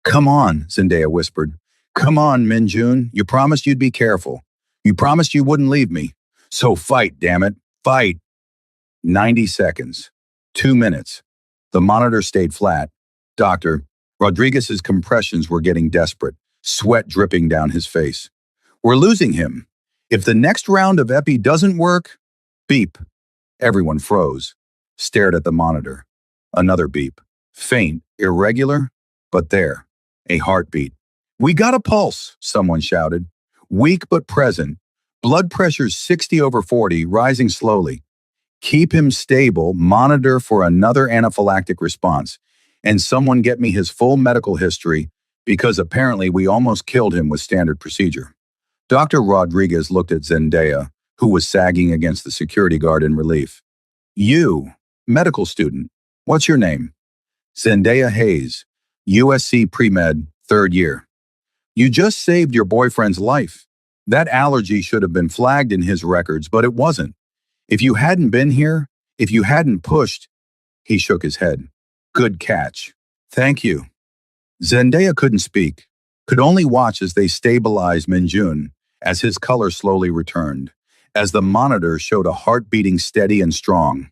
Come on, Zendaya whispered. Come on, Minjun. You promised you'd be careful. You promised you wouldn't leave me. So fight, damn it. Fight. 90 seconds. 2 minutes. The monitor stayed flat. Doctor, Rodriguez's compressions were getting desperate, sweat dripping down his face. We're losing him. If the next round of epi doesn't work, beep. Everyone froze, stared at the monitor. Another beep. Faint, irregular, but there. A heartbeat. We got a pulse, someone shouted. Weak but present. Blood pressure's 60/40, rising slowly. Keep him stable, monitor for another anaphylactic response, and someone get me his full medical history because apparently we almost killed him with standard procedure. Dr. Rodriguez looked at Zendaya, who was sagging against the security guard in relief. You, medical student, what's your name? Zendaya Hayes, USC Pre-Med, 3rd year. You just saved your boyfriend's life. That allergy should have been flagged in his records, but it wasn't. If you hadn't been here, if you hadn't pushed, he shook his head. Good catch. Thank you. Zendaya couldn't speak, could only watch as they stabilized Minjun, as his color slowly returned, as the monitor showed a heart beating steady and strong.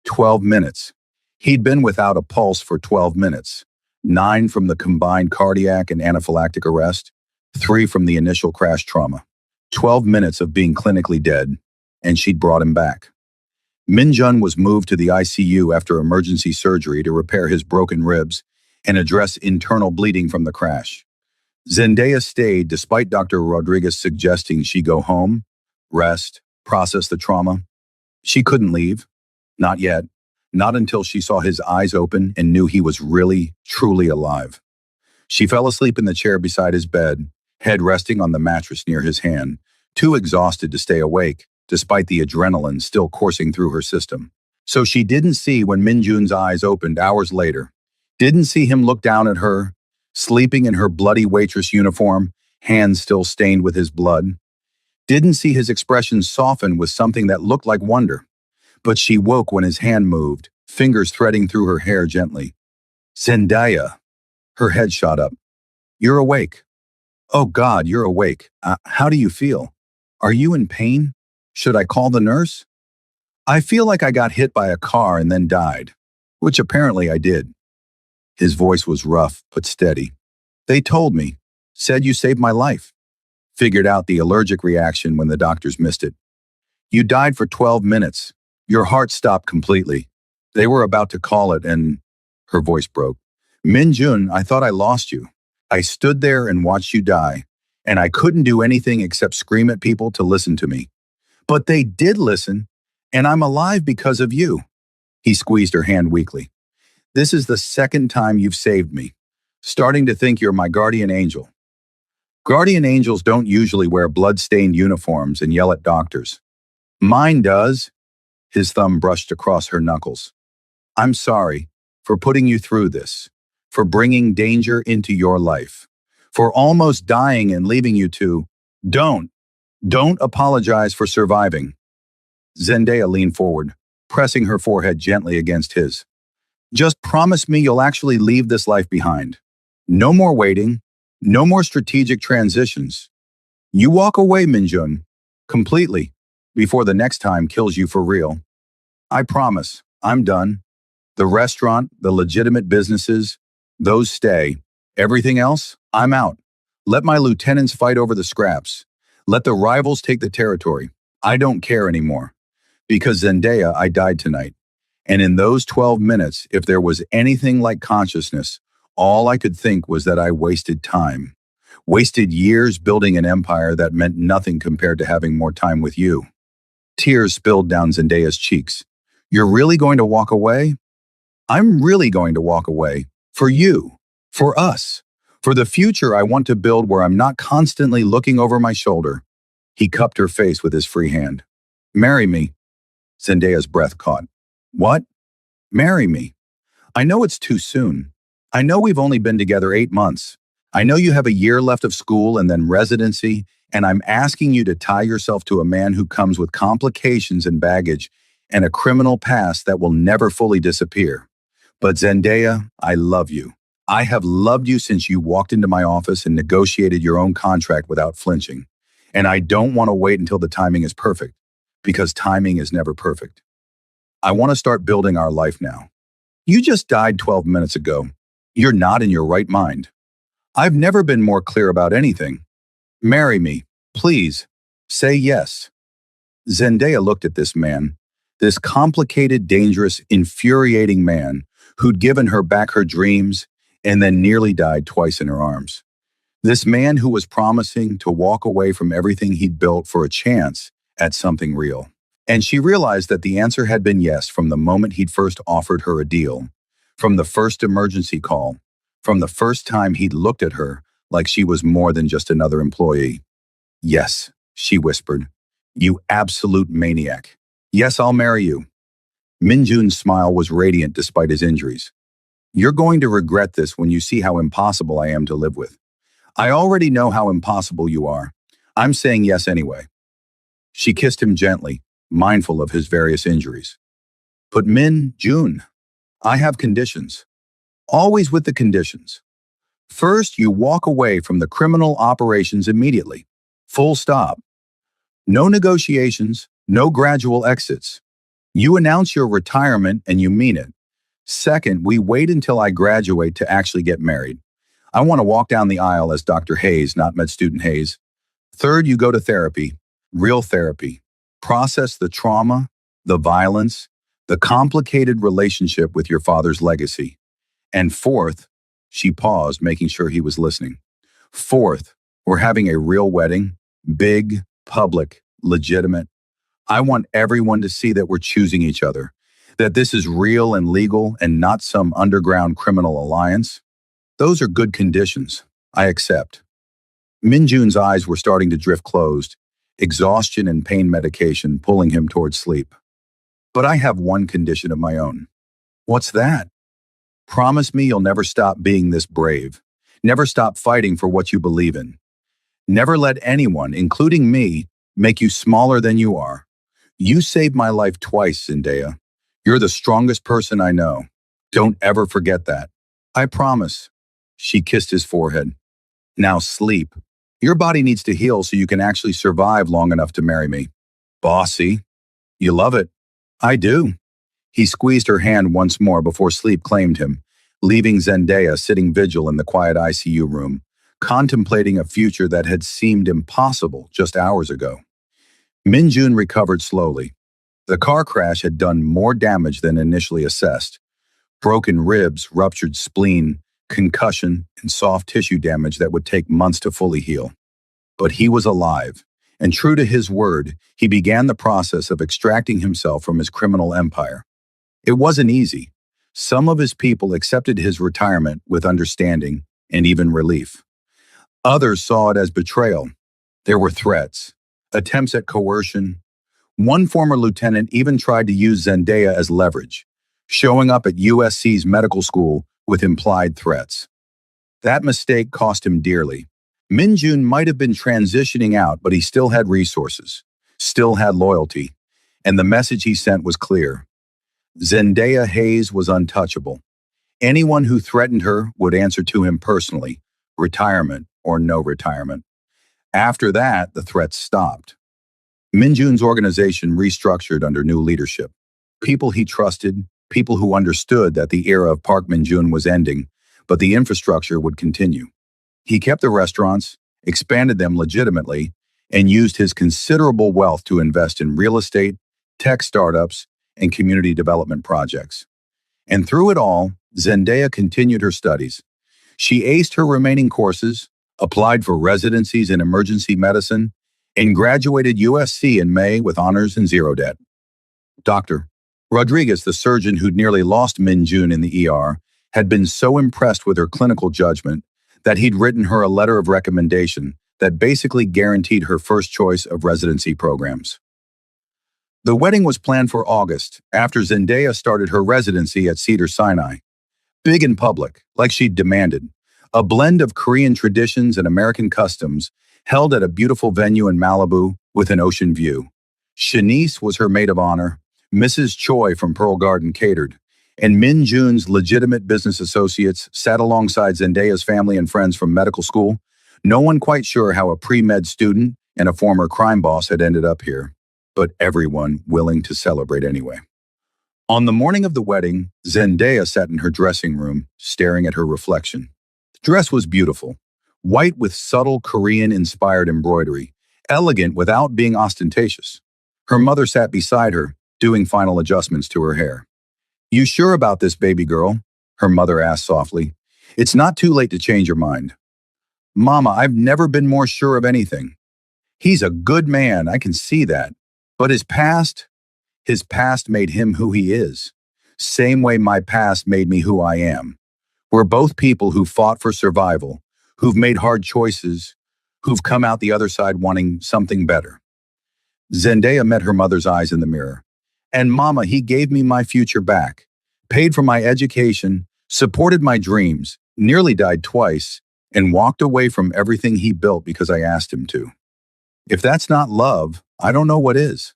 12 minutes. He'd been without a pulse for 12 minutes. 9 from the combined cardiac and anaphylactic arrest, 3 from the initial crash trauma. 12 minutes of being clinically dead, and she'd brought him back. Minjun was moved to the ICU after emergency surgery to repair his broken ribs, and address internal bleeding from the crash. Zendaya stayed despite Dr. Rodriguez suggesting she go home, rest, process the trauma. She couldn't leave. Not yet. Not until she saw his eyes open and knew he was really, truly alive. She fell asleep in the chair beside his bed, head resting on the mattress near his hand, too exhausted to stay awake, despite the adrenaline still coursing through her system. So she didn't see when Min Jun's eyes opened hours later. Didn't see him look down at her, sleeping in her bloody waitress uniform, hands still stained with his blood. Didn't see his expression soften with something that looked like wonder. But she woke when his hand moved, fingers threading through her hair gently. Zendaya. Her head shot up. You're awake. Oh God, you're awake. How do you feel? Are you in pain? Should I call the nurse? I feel like I got hit by a car and then died, which apparently I did. His voice was rough but steady. They told me, said you saved my life. Figured out the allergic reaction when the doctors missed it. You died for 12 minutes. Your heart stopped completely. They were about to call it and her voice broke. Min Jun, I thought I lost you. I stood there and watched you die, and I couldn't do anything except scream at people to listen to me. But they did listen, and I'm alive because of you. He squeezed her hand weakly. This is the second time you've saved me. Starting to think you're my guardian angel. Guardian angels don't usually wear blood-stained uniforms and yell at doctors. Mine does. His thumb brushed across her knuckles. I'm sorry for putting you through this, for bringing danger into your life, for almost dying and leaving you to. Don't apologize for surviving. Zendaya leaned forward, pressing her forehead gently against his. Just promise me you'll actually leave this life behind. No more waiting, no more strategic transitions. You walk away, Min Jun, completely, before the next time kills you for real. I promise, I'm done. The restaurant, the legitimate businesses, those stay. Everything else, I'm out. Let my lieutenants fight over the scraps. Let the rivals take the territory. I don't care anymore. Because Zendaya, I died tonight. And in those 12 minutes, if there was anything like consciousness, all I could think was that I wasted time. Wasted years building an empire that meant nothing compared to having more time with you. Tears spilled down Zendaya's cheeks. You're really going to walk away? I'm really going to walk away. For you. For us. For the future I want to build where I'm not constantly looking over my shoulder. He cupped her face with his free hand. Marry me. Zendaya's breath caught. What? Marry me. I know it's too soon. I know we've only been together 8 months. I know you have a year left of school and then residency, and I'm asking you to tie yourself to a man who comes with complications and baggage and a criminal past that will never fully disappear. But Zendaya, I love you. I have loved you since you walked into my office and negotiated your own contract without flinching. And I don't want to wait until the timing is perfect, because timing is never perfect. I want to start building our life now. You just died 12 minutes ago. You're not in your right mind. I've never been more clear about anything. Marry me, please. Say yes. Zendaya looked at this man, this complicated, dangerous, infuriating man who'd given her back her dreams and then nearly died twice in her arms. This man who was promising to walk away from everything he'd built for a chance at something real. And she realized that the answer had been yes from the moment he'd first offered her a deal, from the first emergency call, from the first time he'd looked at her like she was more than just another employee. Yes, she whispered. You absolute maniac. Yes, I'll marry you. Min Jun's smile was radiant despite his injuries. You're going to regret this when you see how impossible I am to live with. I already know how impossible you are. I'm saying yes anyway. She kissed him gently, mindful of his various injuries. But Min Jun, I have conditions. Always with the conditions. First, you walk away from the criminal operations immediately. Full stop. No negotiations, no gradual exits. You announce your retirement and you mean it. Second, we wait until I graduate to actually get married. I want to walk down the aisle as Dr. Hayes, not med student Hayes. Third, you go to therapy, real therapy. Process the trauma, the violence, the complicated relationship with your father's legacy. And fourth, She paused, making sure he was listening. Fourth, we're having a real wedding. Big, public, legitimate. I want everyone to see that we're choosing each other, that this is real and legal and not some underground criminal alliance. Those are good conditions. I accept. Minjun's eyes were starting to drift closed, exhaustion and pain medication pulling him towards sleep. But I have one condition of my own. What's that? Promise me you'll never stop being this brave. Never stop fighting for what you believe in. Never let anyone, including me, make you smaller than you are. You saved my life twice, Zendaya. You're the strongest person I know. Don't ever forget that. I promise. She kissed his forehead. Now sleep. Your body needs to heal so you can actually survive long enough to marry me. Bossy. You love it. I do. He squeezed her hand once more before sleep claimed him, leaving Zendaya sitting vigil in the quiet ICU room, contemplating a future that had seemed impossible just hours ago. Minjun recovered slowly. The car crash had done more damage than initially assessed. Broken ribs, ruptured spleen, concussion, and soft tissue damage that would take months to fully heal. But he was alive, and true to his word, he began the process of extracting himself from his criminal empire. It wasn't easy. Some of his people accepted his retirement with understanding and even relief. Others saw it as betrayal. There were threats, attempts at coercion. One former lieutenant even tried to use Zendaya as leverage, showing up at USC's medical school with implied threats. That mistake cost him dearly. Minjun might have been transitioning out, but he still had resources, still had loyalty, and the message he sent was clear. Zendaya Hayes was untouchable. Anyone who threatened her would answer to him personally, retirement or no retirement. After that, the threats stopped. Minjun's organization restructured under new leadership. People he trusted, people who understood that the era of Park Minjun was ending, but the infrastructure would continue. He kept the restaurants, expanded them legitimately, and used his considerable wealth to invest in real estate, tech startups, and community development projects. And through it all, Zendaya continued her studies. She aced her remaining courses, applied for residencies in emergency medicine, and graduated USC in May with honors and zero debt. Dr. Rodriguez, the surgeon who'd nearly lost Minjun in the ER, had been so impressed with her clinical judgment that he'd written her a letter of recommendation that basically guaranteed her first choice of residency programs. The wedding was planned for August, after Zendaya started her residency at Cedars-Sinai. Big and public, like she'd demanded. A blend of Korean traditions and American customs, held at a beautiful venue in Malibu with an ocean view. Shanice was her maid of honor, Mrs. Choi from Pearl Garden catered, and Min Jun's legitimate business associates sat alongside Zendaya's family and friends from medical school, no one quite sure how a pre-med student and a former crime boss had ended up here, but everyone willing to celebrate anyway. On the morning of the wedding, Zendaya sat in her dressing room, staring at her reflection. The dress was beautiful, white with subtle Korean-inspired embroidery, elegant without being ostentatious. Her mother sat beside her, doing final adjustments to her hair. "You sure about this, baby girl?" her mother asked softly. "It's not too late to change your mind." "Mama, I've never been more sure of anything. He's a good man, I can see that. But his past made him who he is. Same way my past made me who I am. We're both people who fought for survival, who've made hard choices, who've come out the other side wanting something better." Zendaya met her mother's eyes in the mirror. "And Mama, he gave me my future back, paid for my education, supported my dreams, nearly died twice, and walked away from everything he built because I asked him to. If that's not love, I don't know what is."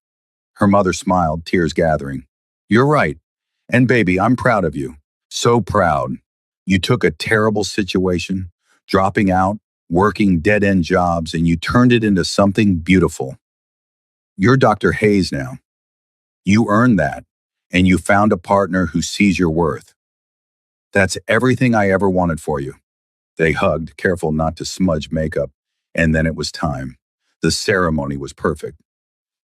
Her mother smiled, tears gathering. "You're right. And baby, I'm proud of you. So proud. You took a terrible situation, dropping out, working dead-end jobs, and you turned it into something beautiful. You're Dr. Hayes now. You earned that, and you found a partner who sees your worth. That's everything I ever wanted for you." They hugged, careful not to smudge makeup, and then it was time. The ceremony was perfect.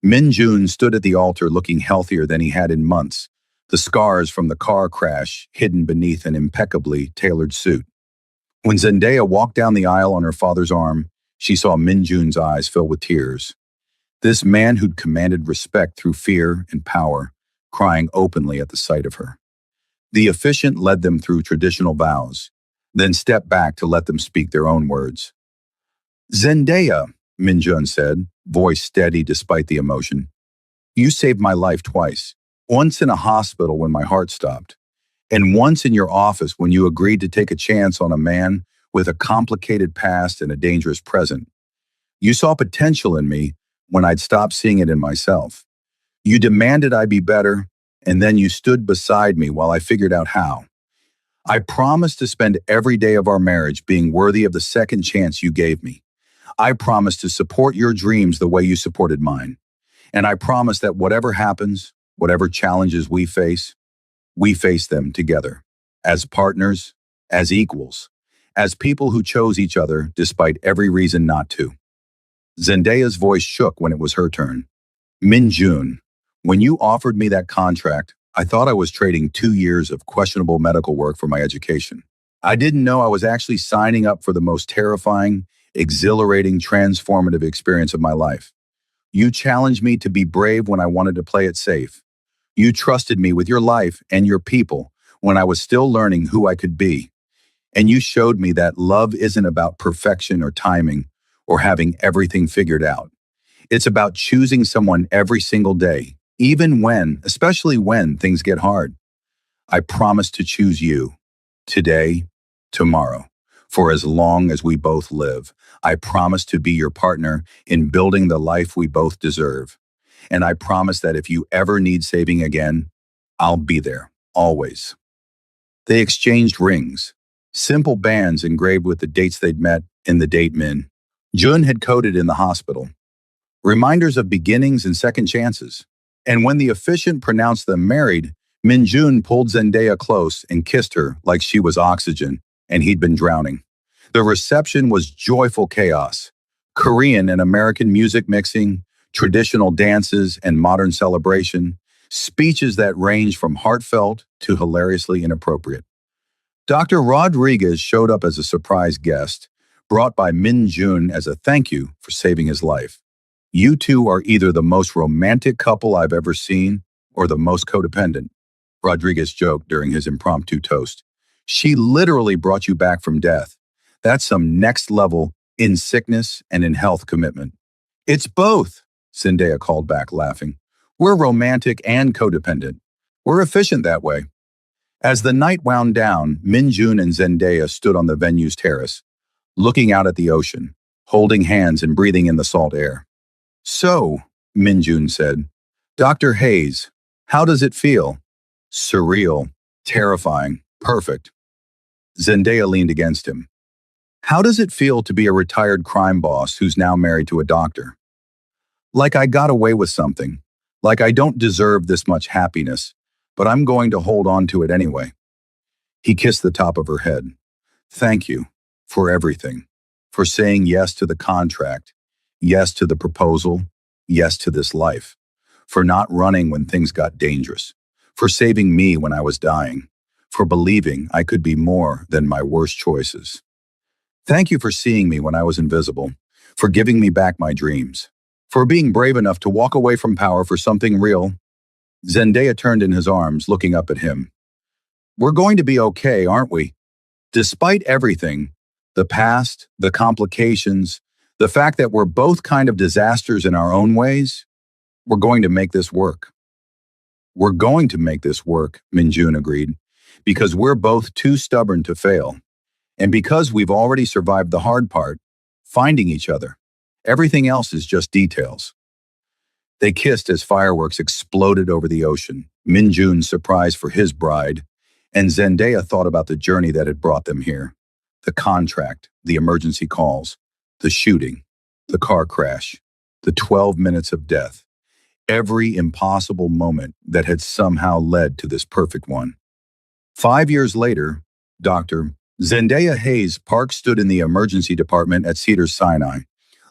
Min Jun stood at the altar looking healthier than he had in months, the scars from the car crash hidden beneath an impeccably tailored suit. When Zendaya walked down the aisle on her father's arm, she saw Min Jun's eyes fill with tears. This man who'd commanded respect through fear and power, crying openly at the sight of her. The officiant led them through traditional vows, then stepped back to let them speak their own words. Zendaya, Min Jun said, voice steady despite the emotion. You saved my life twice. Once in a hospital when my heart stopped, and once in your office when you agreed to take a chance on a man with a complicated past and a dangerous present. You saw potential in me when I'd stopped seeing it in myself. You demanded I be better, and then you stood beside me while I figured out how. I promised to spend every day of our marriage being worthy of the second chance you gave me. I promised to support your dreams the way you supported mine. And I promise that whatever happens, whatever challenges we face them together, as partners, as equals, as people who chose each other despite every reason not to. Zendaya's voice shook when it was her turn. Min Jun, when you offered me that contract, I thought I was trading 2 years of questionable medical work for my education. I didn't know I was actually signing up for the most terrifying, exhilarating, transformative experience of my life. You challenged me to be brave when I wanted to play it safe. You trusted me with your life and your people when I was still learning who I could be. And you showed me that love isn't about perfection or timing or having everything figured out. It's about choosing someone every single day, especially when things get hard. I promise to choose you, today, tomorrow, for as long as we both live. I promise to be your partner in building the life we both deserve. And I promise that if you ever need saving again, I'll be there, always. They exchanged rings, simple bands engraved with the dates they'd met in the date Min Jun had coded in the hospital. Reminders of beginnings and second chances. And when the officiant pronounced them married, Min Jun pulled Zendaya close and kissed her like she was oxygen and he'd been drowning. The reception was joyful chaos. Korean and American music mixing, traditional dances and modern celebration, speeches that range from heartfelt to hilariously inappropriate. Dr. Rodriguez showed up as a surprise guest, brought by Min Jun as a thank you for saving his life. You two are either the most romantic couple I've ever seen or the most codependent, Rodriguez joked during his impromptu toast. She literally brought you back from death. That's some next level in sickness and in health commitment. It's both, Zendaya called back, laughing. We're romantic and codependent. We're efficient that way. As the night wound down, Min Jun and Zendaya stood on the venue's terrace, looking out at the ocean, holding hands and breathing in the salt air. So, Min Jun said, Dr. Hayes, how does it feel? Surreal, terrifying, perfect. Zendaya leaned against him. How does it feel to be a retired crime boss who's now married to a doctor? Like I got away with something. Like I don't deserve this much happiness, but I'm going to hold on to it anyway. He kissed the top of her head. Thank you for everything. For saying yes to the contract, yes to the proposal, yes to this life. For not running when things got dangerous. For saving me when I was dying. For believing I could be more than my worst choices. Thank you for seeing me when I was invisible. For giving me back my dreams. For being brave enough to walk away from power for something real. Zendaya turned in his arms, looking up at him. We're going to be okay, aren't we? Despite everything, the past, the complications, the fact that we're both kind of disasters in our own ways, we're going to make this work. We're going to make this work, Min Jun agreed, because we're both too stubborn to fail. And because we've already survived the hard part, finding each other. Everything else is just details. They kissed as fireworks exploded over the ocean, Min Jun's surprise for his bride, and Zendaya thought about the journey that had brought them here. The contract, the emergency calls, the shooting, the car crash, the 12 minutes of death. Every impossible moment that had somehow led to this perfect one. 5 years later, Dr. Zendaya Hayes Park stood in the emergency department at Cedars-Sinai,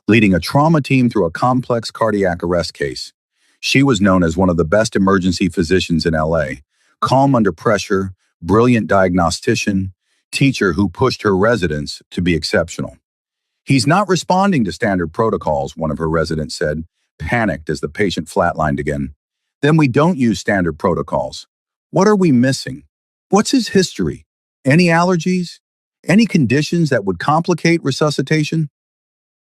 leading a trauma team through a complex cardiac arrest case. She was known as one of the best emergency physicians in LA, calm under pressure, brilliant diagnostician. teacher who pushed her residents to be exceptional. He's not responding to standard protocols, one of her residents said, panicked as the patient flatlined again. Then we don't use standard protocols. What are we missing? What's his history? Any allergies? Any conditions that would complicate resuscitation?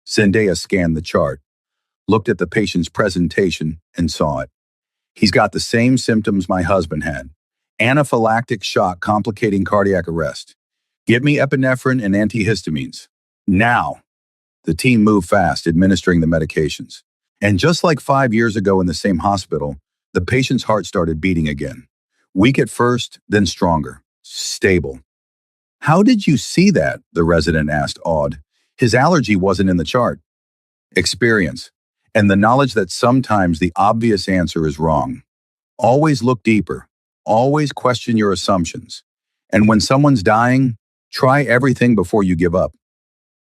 Zendaya scanned the chart, looked at the patient's presentation, and saw it. He's got the same symptoms my husband had. Anaphylactic shock complicating cardiac arrest. Give me epinephrine and antihistamines. Now. The team moved fast, administering the medications. And just like 5 years ago in the same hospital, the patient's heart started beating again. Weak at first, then stronger. Stable. How did you see that? The resident asked, awed. His allergy wasn't in the chart. Experience. And the knowledge that sometimes the obvious answer is wrong. Always look deeper. Always question your assumptions. And when someone's dying, try everything before you give up.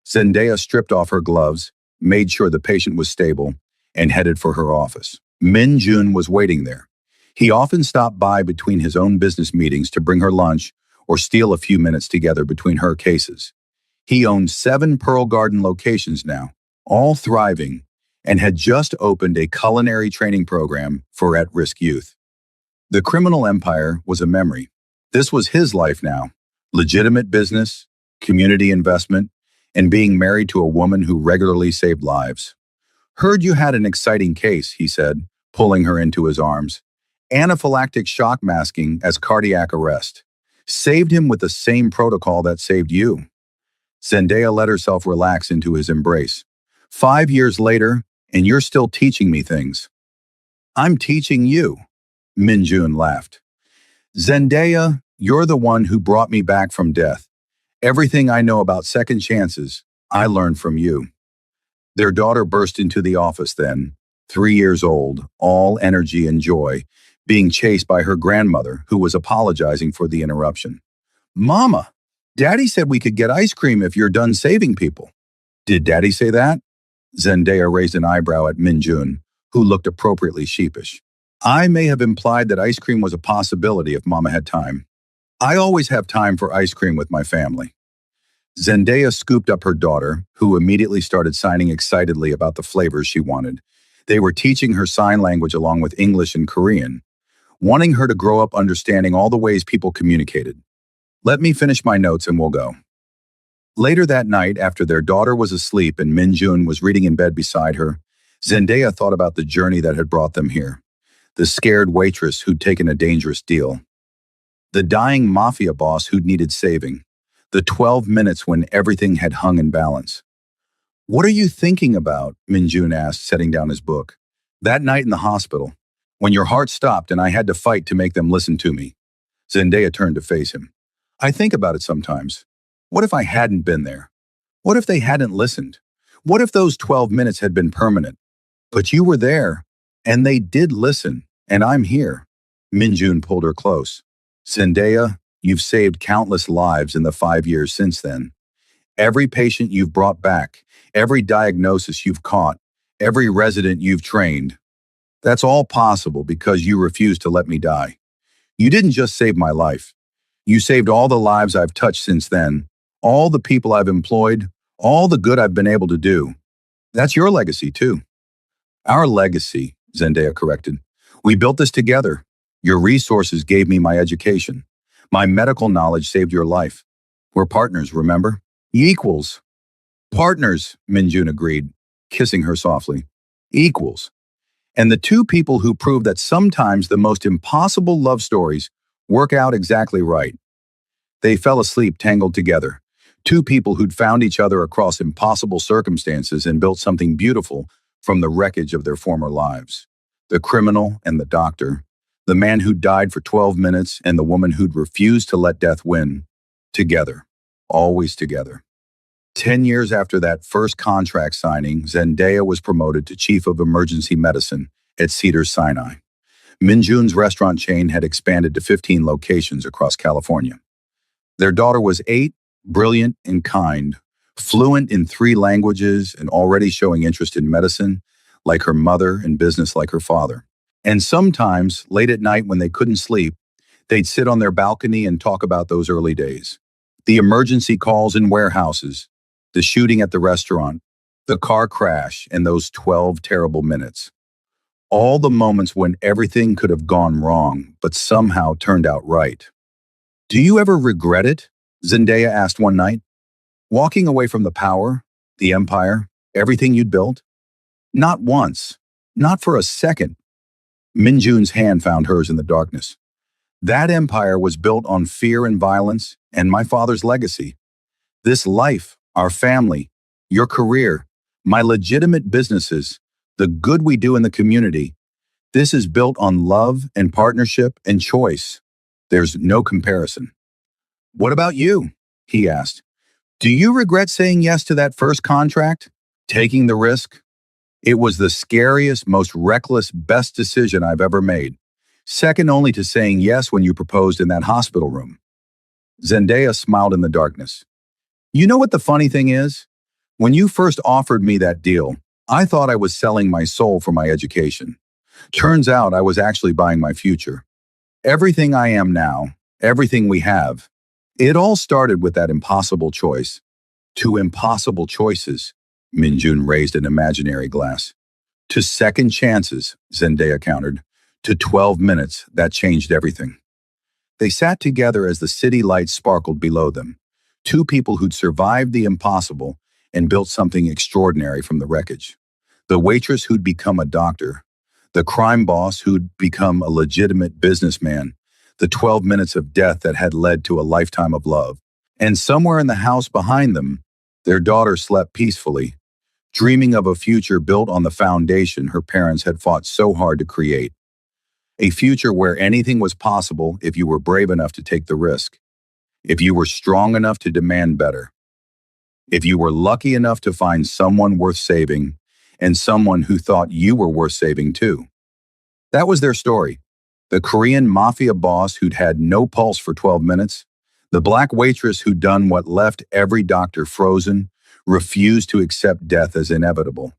Zendaya stripped off her gloves, made sure the patient was stable, and headed for her office. Min Jun was waiting there. He often stopped by between his own business meetings to bring her lunch or steal a few minutes together between her cases. He owned 7 Pearl Garden locations now, all thriving, and had just opened a culinary training program for at-risk youth. The criminal empire was a memory. This was his life now. Legitimate business, community investment, and being married to a woman who regularly saved lives. Heard you had an exciting case, he said, pulling her into his arms. Anaphylactic shock masking as cardiac arrest. Saved him with the same protocol that saved you. Zendaya let herself relax into his embrace. 5 years later, and you're still teaching me things. I'm teaching you, Min Jun laughed. Zendaya, you're the one who brought me back from death. Everything I know about second chances, I learned from you. Their daughter burst into the office then, 3 years old, all energy and joy, being chased by her grandmother, who was apologizing for the interruption. Mama, Daddy said we could get ice cream if you're done saving people. Did Daddy say that? Zendaya raised an eyebrow at Min Jun, who looked appropriately sheepish. I may have implied that ice cream was a possibility if Mama had time. I always have time for ice cream with my family. Zendaya scooped up her daughter, who immediately started signing excitedly about the flavors she wanted. They were teaching her sign language along with English and Korean, wanting her to grow up understanding all the ways people communicated. Let me finish my notes and we'll go. Later that night, after their daughter was asleep and Min Jun was reading in bed beside her, Zendaya thought about the journey that had brought them here. The scared waitress who'd taken a dangerous deal. The dying Mafia boss who'd needed saving. The 12 minutes when everything had hung in balance. What are you thinking about? Min Jun asked, setting down his book. That night in the hospital, when your heart stopped and I had to fight to make them listen to me. Zendaya turned to face him. I think about it sometimes. What if I hadn't been there? What if they hadn't listened? What if those 12 minutes had been permanent? But you were there, and they did listen, and I'm here. Min Jun pulled her close. Zendaya, you've saved countless lives in the 5 years since then. Every patient you've brought back, every diagnosis you've caught, every resident you've trained. That's all possible because you refused to let me die. You didn't just save my life. You saved all the lives I've touched since then, all the people I've employed, all the good I've been able to do. That's your legacy, too. Our legacy, Zendaya corrected. We built this together. Your resources gave me my education. My medical knowledge saved your life. We're partners, remember? Equals. Partners, Min Jun agreed, kissing her softly. Equals. And the two people who prove that sometimes the most impossible love stories work out exactly right. They fell asleep tangled together. Two people who'd found each other across impossible circumstances and built something beautiful from the wreckage of their former lives. The criminal and the doctor. The man who died for 12 minutes and the woman who'd refused to let death win. Together. Always together. 10 years after that first contract signing, Zendaya was promoted to Chief of Emergency Medicine at Cedars-Sinai. Min Jun's restaurant chain had expanded to 15 locations across California. Their daughter was 8, brilliant and kind, fluent in 3 languages and already showing interest in medicine, like her mother, and business like her father. And sometimes, late at night when they couldn't sleep, they'd sit on their balcony and talk about those early days. The emergency calls in warehouses, the shooting at the restaurant, the car crash, and those 12 terrible minutes. All the moments when everything could have gone wrong, but somehow turned out right. Do you ever regret it? Zendaya asked one night. Walking away from the power, the empire, everything you'd built? Not once. Not for a second. Minjun's hand found hers in the darkness. That empire was built on fear and violence and my father's legacy. This life, our family, your career, my legitimate businesses, the good we do in the community, this is built on love and partnership and choice. There's no comparison. What about you? He asked. Do you regret saying yes to that first contract? Taking the risk? It was the scariest, most reckless, best decision I've ever made. Second only to saying yes when you proposed in that hospital room. Zendaya smiled in the darkness. You know what the funny thing is? When you first offered me that deal, I thought I was selling my soul for my education. Turns out I was actually buying my future. Everything I am now, everything we have, it all started with that impossible choice. To impossible choices, Minjun raised an imaginary glass. To second chances, Zendaya countered. To 12 minutes, that changed everything. They sat together as the city lights sparkled below them. Two people who'd survived the impossible and built something extraordinary from the wreckage. The waitress who'd become a doctor. The crime boss who'd become a legitimate businessman. The 12 minutes of death that had led to a lifetime of love. And somewhere in the house behind them, their daughter slept peacefully, dreaming of a future built on the foundation her parents had fought so hard to create. A future where anything was possible if you were brave enough to take the risk, if you were strong enough to demand better, if you were lucky enough to find someone worth saving and someone who thought you were worth saving too. That was their story. The Korean Mafia boss who'd had no pulse for 12 minutes, the black waitress who'd done what left every doctor frozen, refused to accept death as inevitable.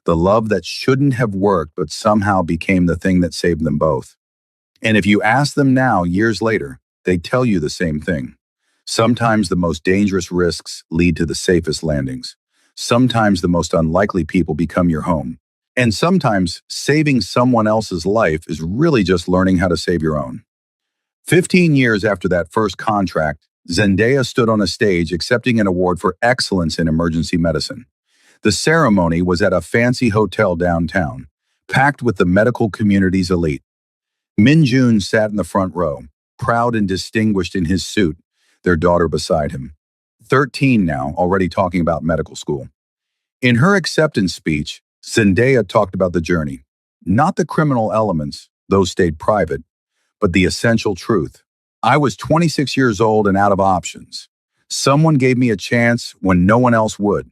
The love that shouldn't have worked but somehow became the thing that saved them both. And if you ask them now, years later, they tell you the same thing. Sometimes the most dangerous risks lead to the safest landings. Sometimes the most unlikely people become your home. And sometimes saving someone else's life is really just learning how to save your own. 15 years after that first contract, Zendaya stood on a stage accepting an award for excellence in emergency medicine. The ceremony was at a fancy hotel downtown, packed with the medical community's elite. Minjun sat in the front row, proud and distinguished in his suit, their daughter beside him. 13 now, already talking about medical school. In her acceptance speech, Zendaya talked about the journey. Not the criminal elements, those stayed private, but the essential truth. I was 26 years old and out of options. Someone gave me a chance when no one else would.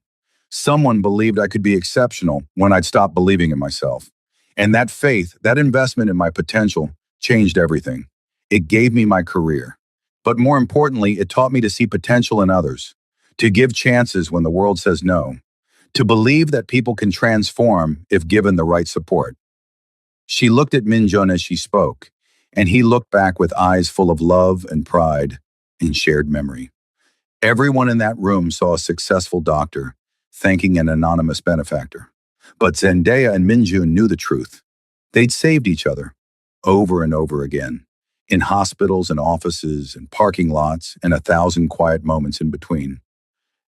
Someone believed I could be exceptional when I'd stopped believing in myself. And that faith, that investment in my potential, changed everything. It gave me my career. But more importantly, it taught me to see potential in others, to give chances when the world says no, to believe that people can transform if given the right support. She looked at Minjun as she spoke, and he looked back with eyes full of love and pride and shared memory. Everyone in that room saw a successful doctor thanking an anonymous benefactor. But Zendaya and Minjun knew the truth. They'd saved each other over and over again, in hospitals and offices and parking lots and 1,000 quiet moments in between.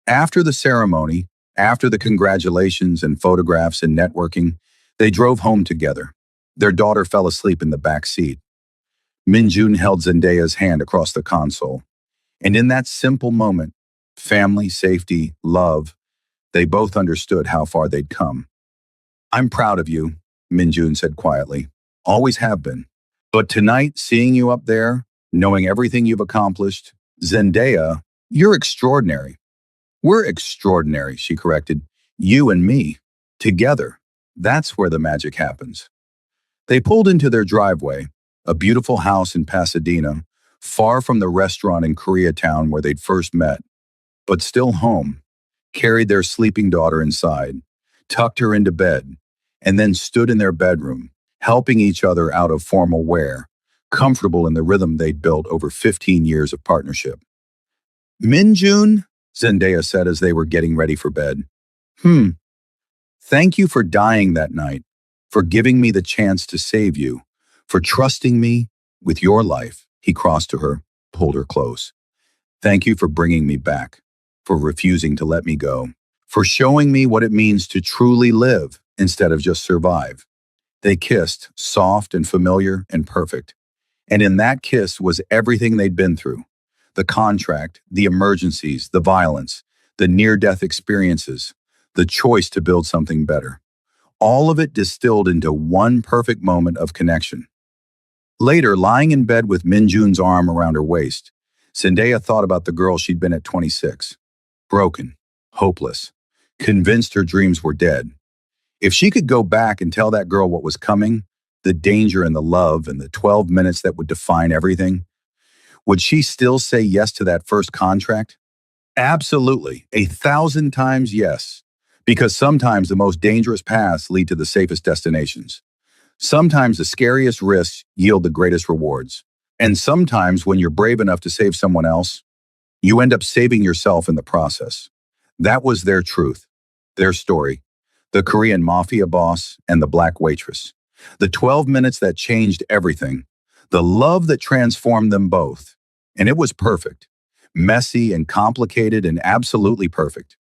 After the ceremony, after the congratulations and photographs and networking, they drove home together. Their daughter fell asleep in the back seat. Minjun held Zendaya's hand across the console. And in that simple moment, family, safety, love, they both understood how far they'd come. I'm proud of you, Minjun said quietly. Always have been. But tonight, seeing you up there, knowing everything you've accomplished, Zendaya, you're extraordinary. We're extraordinary, she corrected. You and me. Together. That's where the magic happens. They pulled into their driveway, a beautiful house in Pasadena, far from the restaurant in Koreatown where they'd first met, but still home, carried their sleeping daughter inside, tucked her into bed, and then stood in their bedroom, helping each other out of formal wear, comfortable in the rhythm they'd built over 15 years of partnership. Minjun, Zendaya said as they were getting ready for bed. Hmm, thank you for dying that night, for giving me the chance to save you, for trusting me with your life. He crossed to her, pulled her close. Thank you for bringing me back, for refusing to let me go, for showing me what it means to truly live instead of just survive. They kissed, soft and familiar and perfect. And in that kiss was everything they'd been through: the contract, the emergencies, the violence, the near death experiences, the choice to build something better. All of it distilled into one perfect moment of connection. Later, lying in bed with Minjun's arm around her waist, Zendaya thought about the girl she'd been at 26. Broken, hopeless, convinced her dreams were dead. If she could go back and tell that girl what was coming, the danger and the love and the 12 minutes that would define everything, would she still say yes to that first contract? Absolutely, 1,000 times yes. Because sometimes the most dangerous paths lead to the safest destinations. Sometimes the scariest risks yield the greatest rewards. And sometimes when you're brave enough to save someone else, you end up saving yourself in the process. That was their truth, their story. The Korean Mafia boss and the black waitress. The 12 minutes that changed everything. The love that transformed them both. And it was perfect. Messy and complicated and absolutely perfect.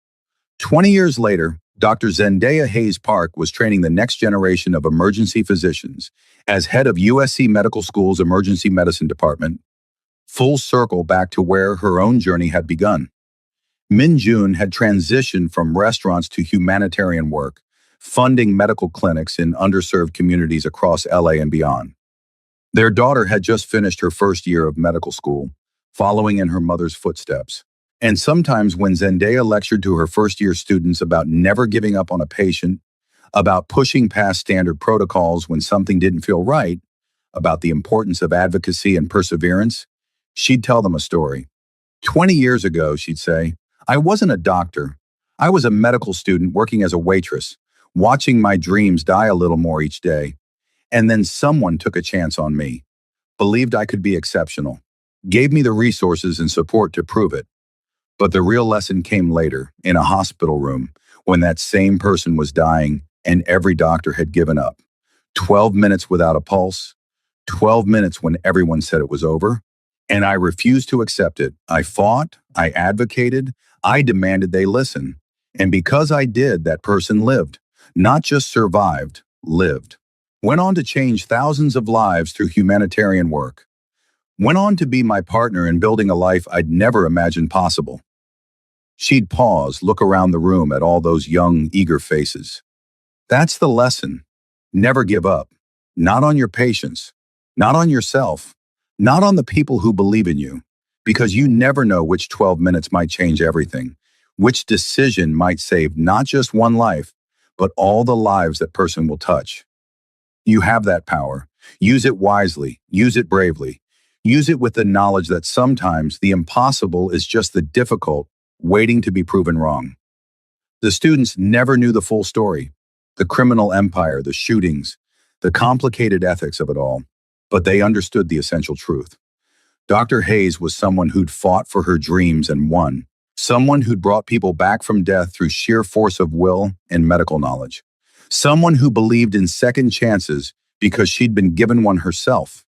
20 years later, Dr. Zendaya Hayes Park was training the next generation of emergency physicians as head of USC Medical School's emergency medicine department, full circle back to where her own journey had begun. Min Jun had transitioned from restaurants to humanitarian work, funding medical clinics in underserved communities across LA and beyond. Their daughter had just finished her first year of medical school, following in her mother's footsteps. And sometimes when Zendaya lectured to her first-year students about never giving up on a patient, about pushing past standard protocols when something didn't feel right, about the importance of advocacy and perseverance, she'd tell them a story. 20 years ago, she'd say, I wasn't a doctor. I was a medical student working as a waitress, watching my dreams die a little more each day. And then someone took a chance on me, believed I could be exceptional, gave me the resources and support to prove it. But the real lesson came later, in a hospital room, when that same person was dying and every doctor had given up. 12 minutes without a pulse, 12 minutes when everyone said it was over, and I refused to accept it. I fought, I advocated, I demanded they listen. And because I did, that person lived. Not just survived, lived. Went on to change thousands of lives through humanitarian work. Went on to be my partner in building a life I'd never imagined possible. She'd pause, look around the room at all those young, eager faces. That's the lesson. Never give up. Not on your patients. Not on yourself. Not on the people who believe in you. Because you never know which 12 minutes might change everything. Which decision might save not just one life, but all the lives that person will touch. You have that power. Use it wisely. Use it bravely. Use it with the knowledge that sometimes the impossible is just the difficult waiting to be proven wrong. The students never knew the full story, the criminal empire, the shootings, the complicated ethics of it all, but they understood the essential truth. Dr. Hayes was someone who'd fought for her dreams and won, someone who'd brought people back from death through sheer force of will and medical knowledge, someone who believed in second chances because she'd been given one herself.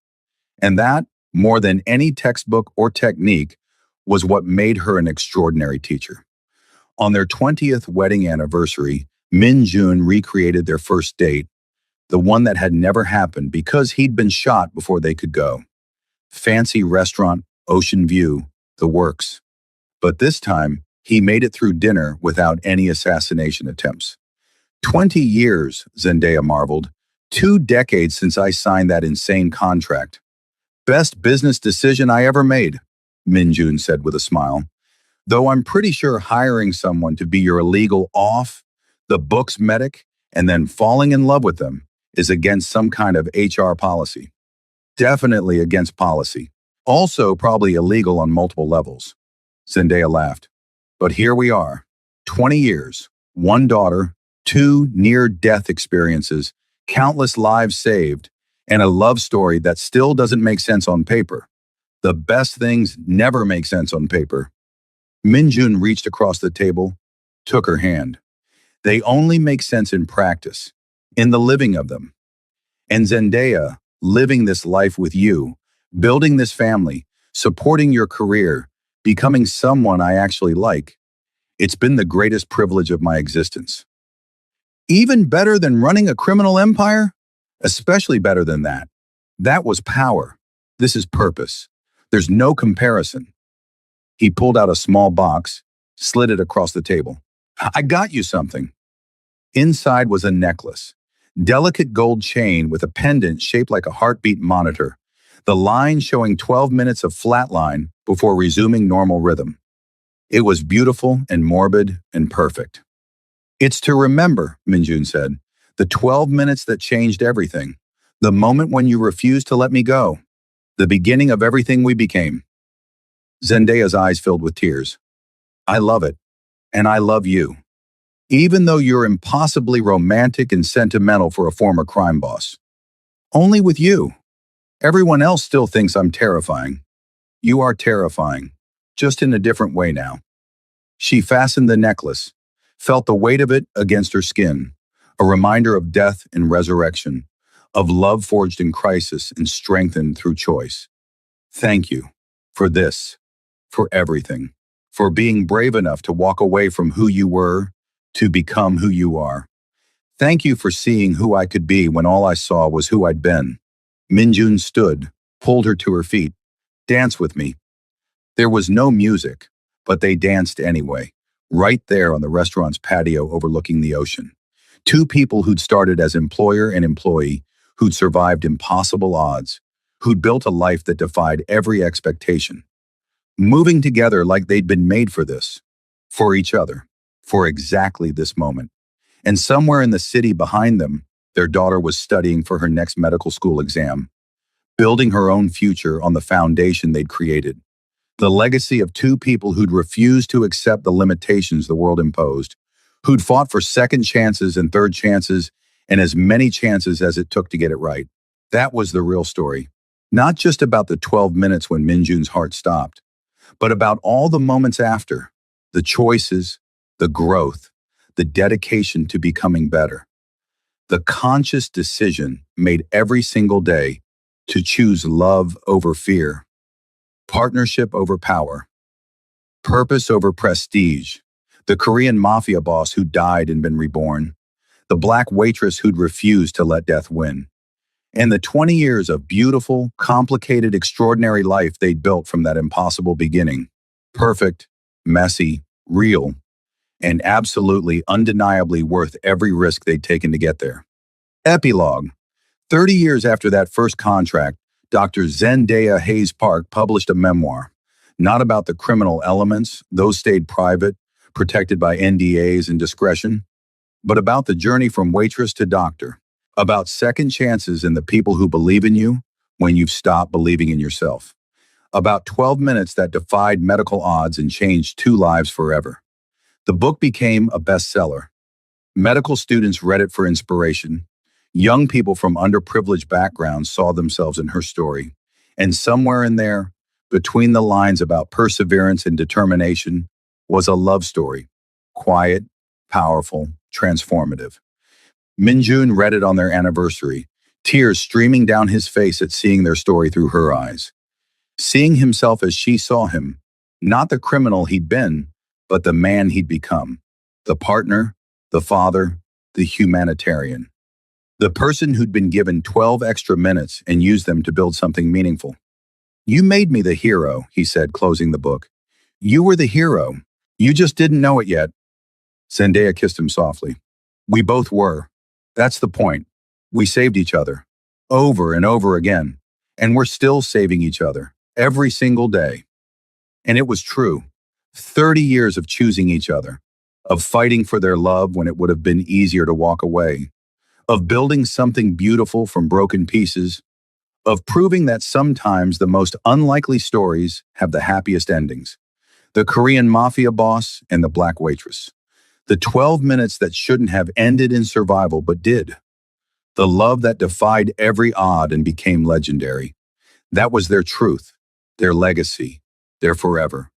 And that, more than any textbook or technique, was what made her an extraordinary teacher. On their 20th wedding anniversary, Min Jun recreated their first date, the one that had never happened because he'd been shot before they could go. Fancy restaurant, ocean view, the works. But this time, he made it through dinner without any assassination attempts. 20 years, Zendaya marveled. 2 decades since I signed that insane contract. Best business decision I ever made, Min Jun said with a smile. Though I'm pretty sure hiring someone to be your illegal the books medic, and then falling in love with them is against some kind of HR policy. Definitely against policy. Also probably illegal on multiple levels. Zendaya laughed. But here we are. 20 years, 1 daughter, 2 near-death experiences, countless lives saved, and a love story that still doesn't make sense on paper. The best things never make sense on paper. Minjun reached across the table, took her hand. They only make sense in practice, in the living of them. And Zendaya, living this life with you, building this family, supporting your career, becoming someone I actually like. It's been the greatest privilege of my existence. Even better than running a criminal empire? Especially better than that. That was power. This is purpose. There's no comparison. He pulled out a small box, slid it across the table. I got you something. Inside was a necklace. Delicate gold chain with a pendant shaped like a heartbeat monitor. The line showing 12 minutes of flatline before resuming normal rhythm. It was beautiful and morbid and perfect. It's to remember, Minjun said, the 12 minutes that changed everything. The moment when you refused to let me go. The beginning of everything we became. Zendaya's eyes filled with tears. I love it. And I love you. Even though you're impossibly romantic and sentimental for a former crime boss. Only with you. Everyone else still thinks I'm terrifying. You are terrifying, just in a different way now. She fastened the necklace, felt the weight of it against her skin, a reminder of death and resurrection, of love forged in crisis and strengthened through choice. Thank you for this, for everything, for being brave enough to walk away from who you were to become who you are. Thank you for seeing who I could be when all I saw was who I'd been. Minjun stood, pulled her to her feet. Dance with me. There was no music, but they danced anyway, right there on the restaurant's patio overlooking the ocean. Two people who'd started as employer and employee, who'd survived impossible odds, who'd built a life that defied every expectation. Moving together like they'd been made for this, for each other, for exactly this moment. And somewhere in the city behind them, their daughter was studying for her next medical school exam, building her own future on the foundation they'd created. The legacy of two people who'd refused to accept the limitations the world imposed, who'd fought for second chances and third chances and as many chances as it took to get it right. That was the real story. Not just about the 12 minutes when Minjun's heart stopped, but about all the moments after, the choices, the growth, the dedication to becoming better. The conscious decision made every single day to choose love over fear, partnership over power, purpose over prestige, the Korean Mafia boss who died and been reborn, the black waitress who'd refused to let death win, and the 20 years of beautiful, complicated, extraordinary life they'd built from that impossible beginning. Perfect, messy, real, and absolutely undeniably worth every risk they'd taken to get there. Epilogue. 30 years after that first contract, Dr. Zendaya Hayes Park published a memoir, not about the criminal elements, those stayed private, protected by NDAs and discretion, but about the journey from waitress to doctor, about second chances in the people who believe in you when you've stopped believing in yourself, about 12 minutes that defied medical odds and changed two lives forever. The book became a bestseller. Medical students read it for inspiration. Young people from underprivileged backgrounds saw themselves in her story. And somewhere in there, between the lines about perseverance and determination, was a love story. Quiet, powerful, transformative. Minjun read it on their anniversary, tears streaming down his face at seeing their story through her eyes. Seeing himself as she saw him, not the criminal he'd been, but the man he'd become. The partner, the father, the humanitarian. The person who'd been given 12 extra minutes and used them to build something meaningful. You made me the hero, he said, closing the book. You were the hero. You just didn't know it yet. Zendaya kissed him softly. We both were. That's the point. We saved each other. Over and over again. And we're still saving each other. Every single day. And it was true. 30 years of choosing each other. Of fighting for their love when it would have been easier to walk away. Of building something beautiful from broken pieces. Of proving that sometimes the most unlikely stories have the happiest endings. The Korean Mafia boss and the black waitress. The 12 minutes that shouldn't have ended in survival but did. The love that defied every odd and became legendary. That was their truth, their legacy, their forever.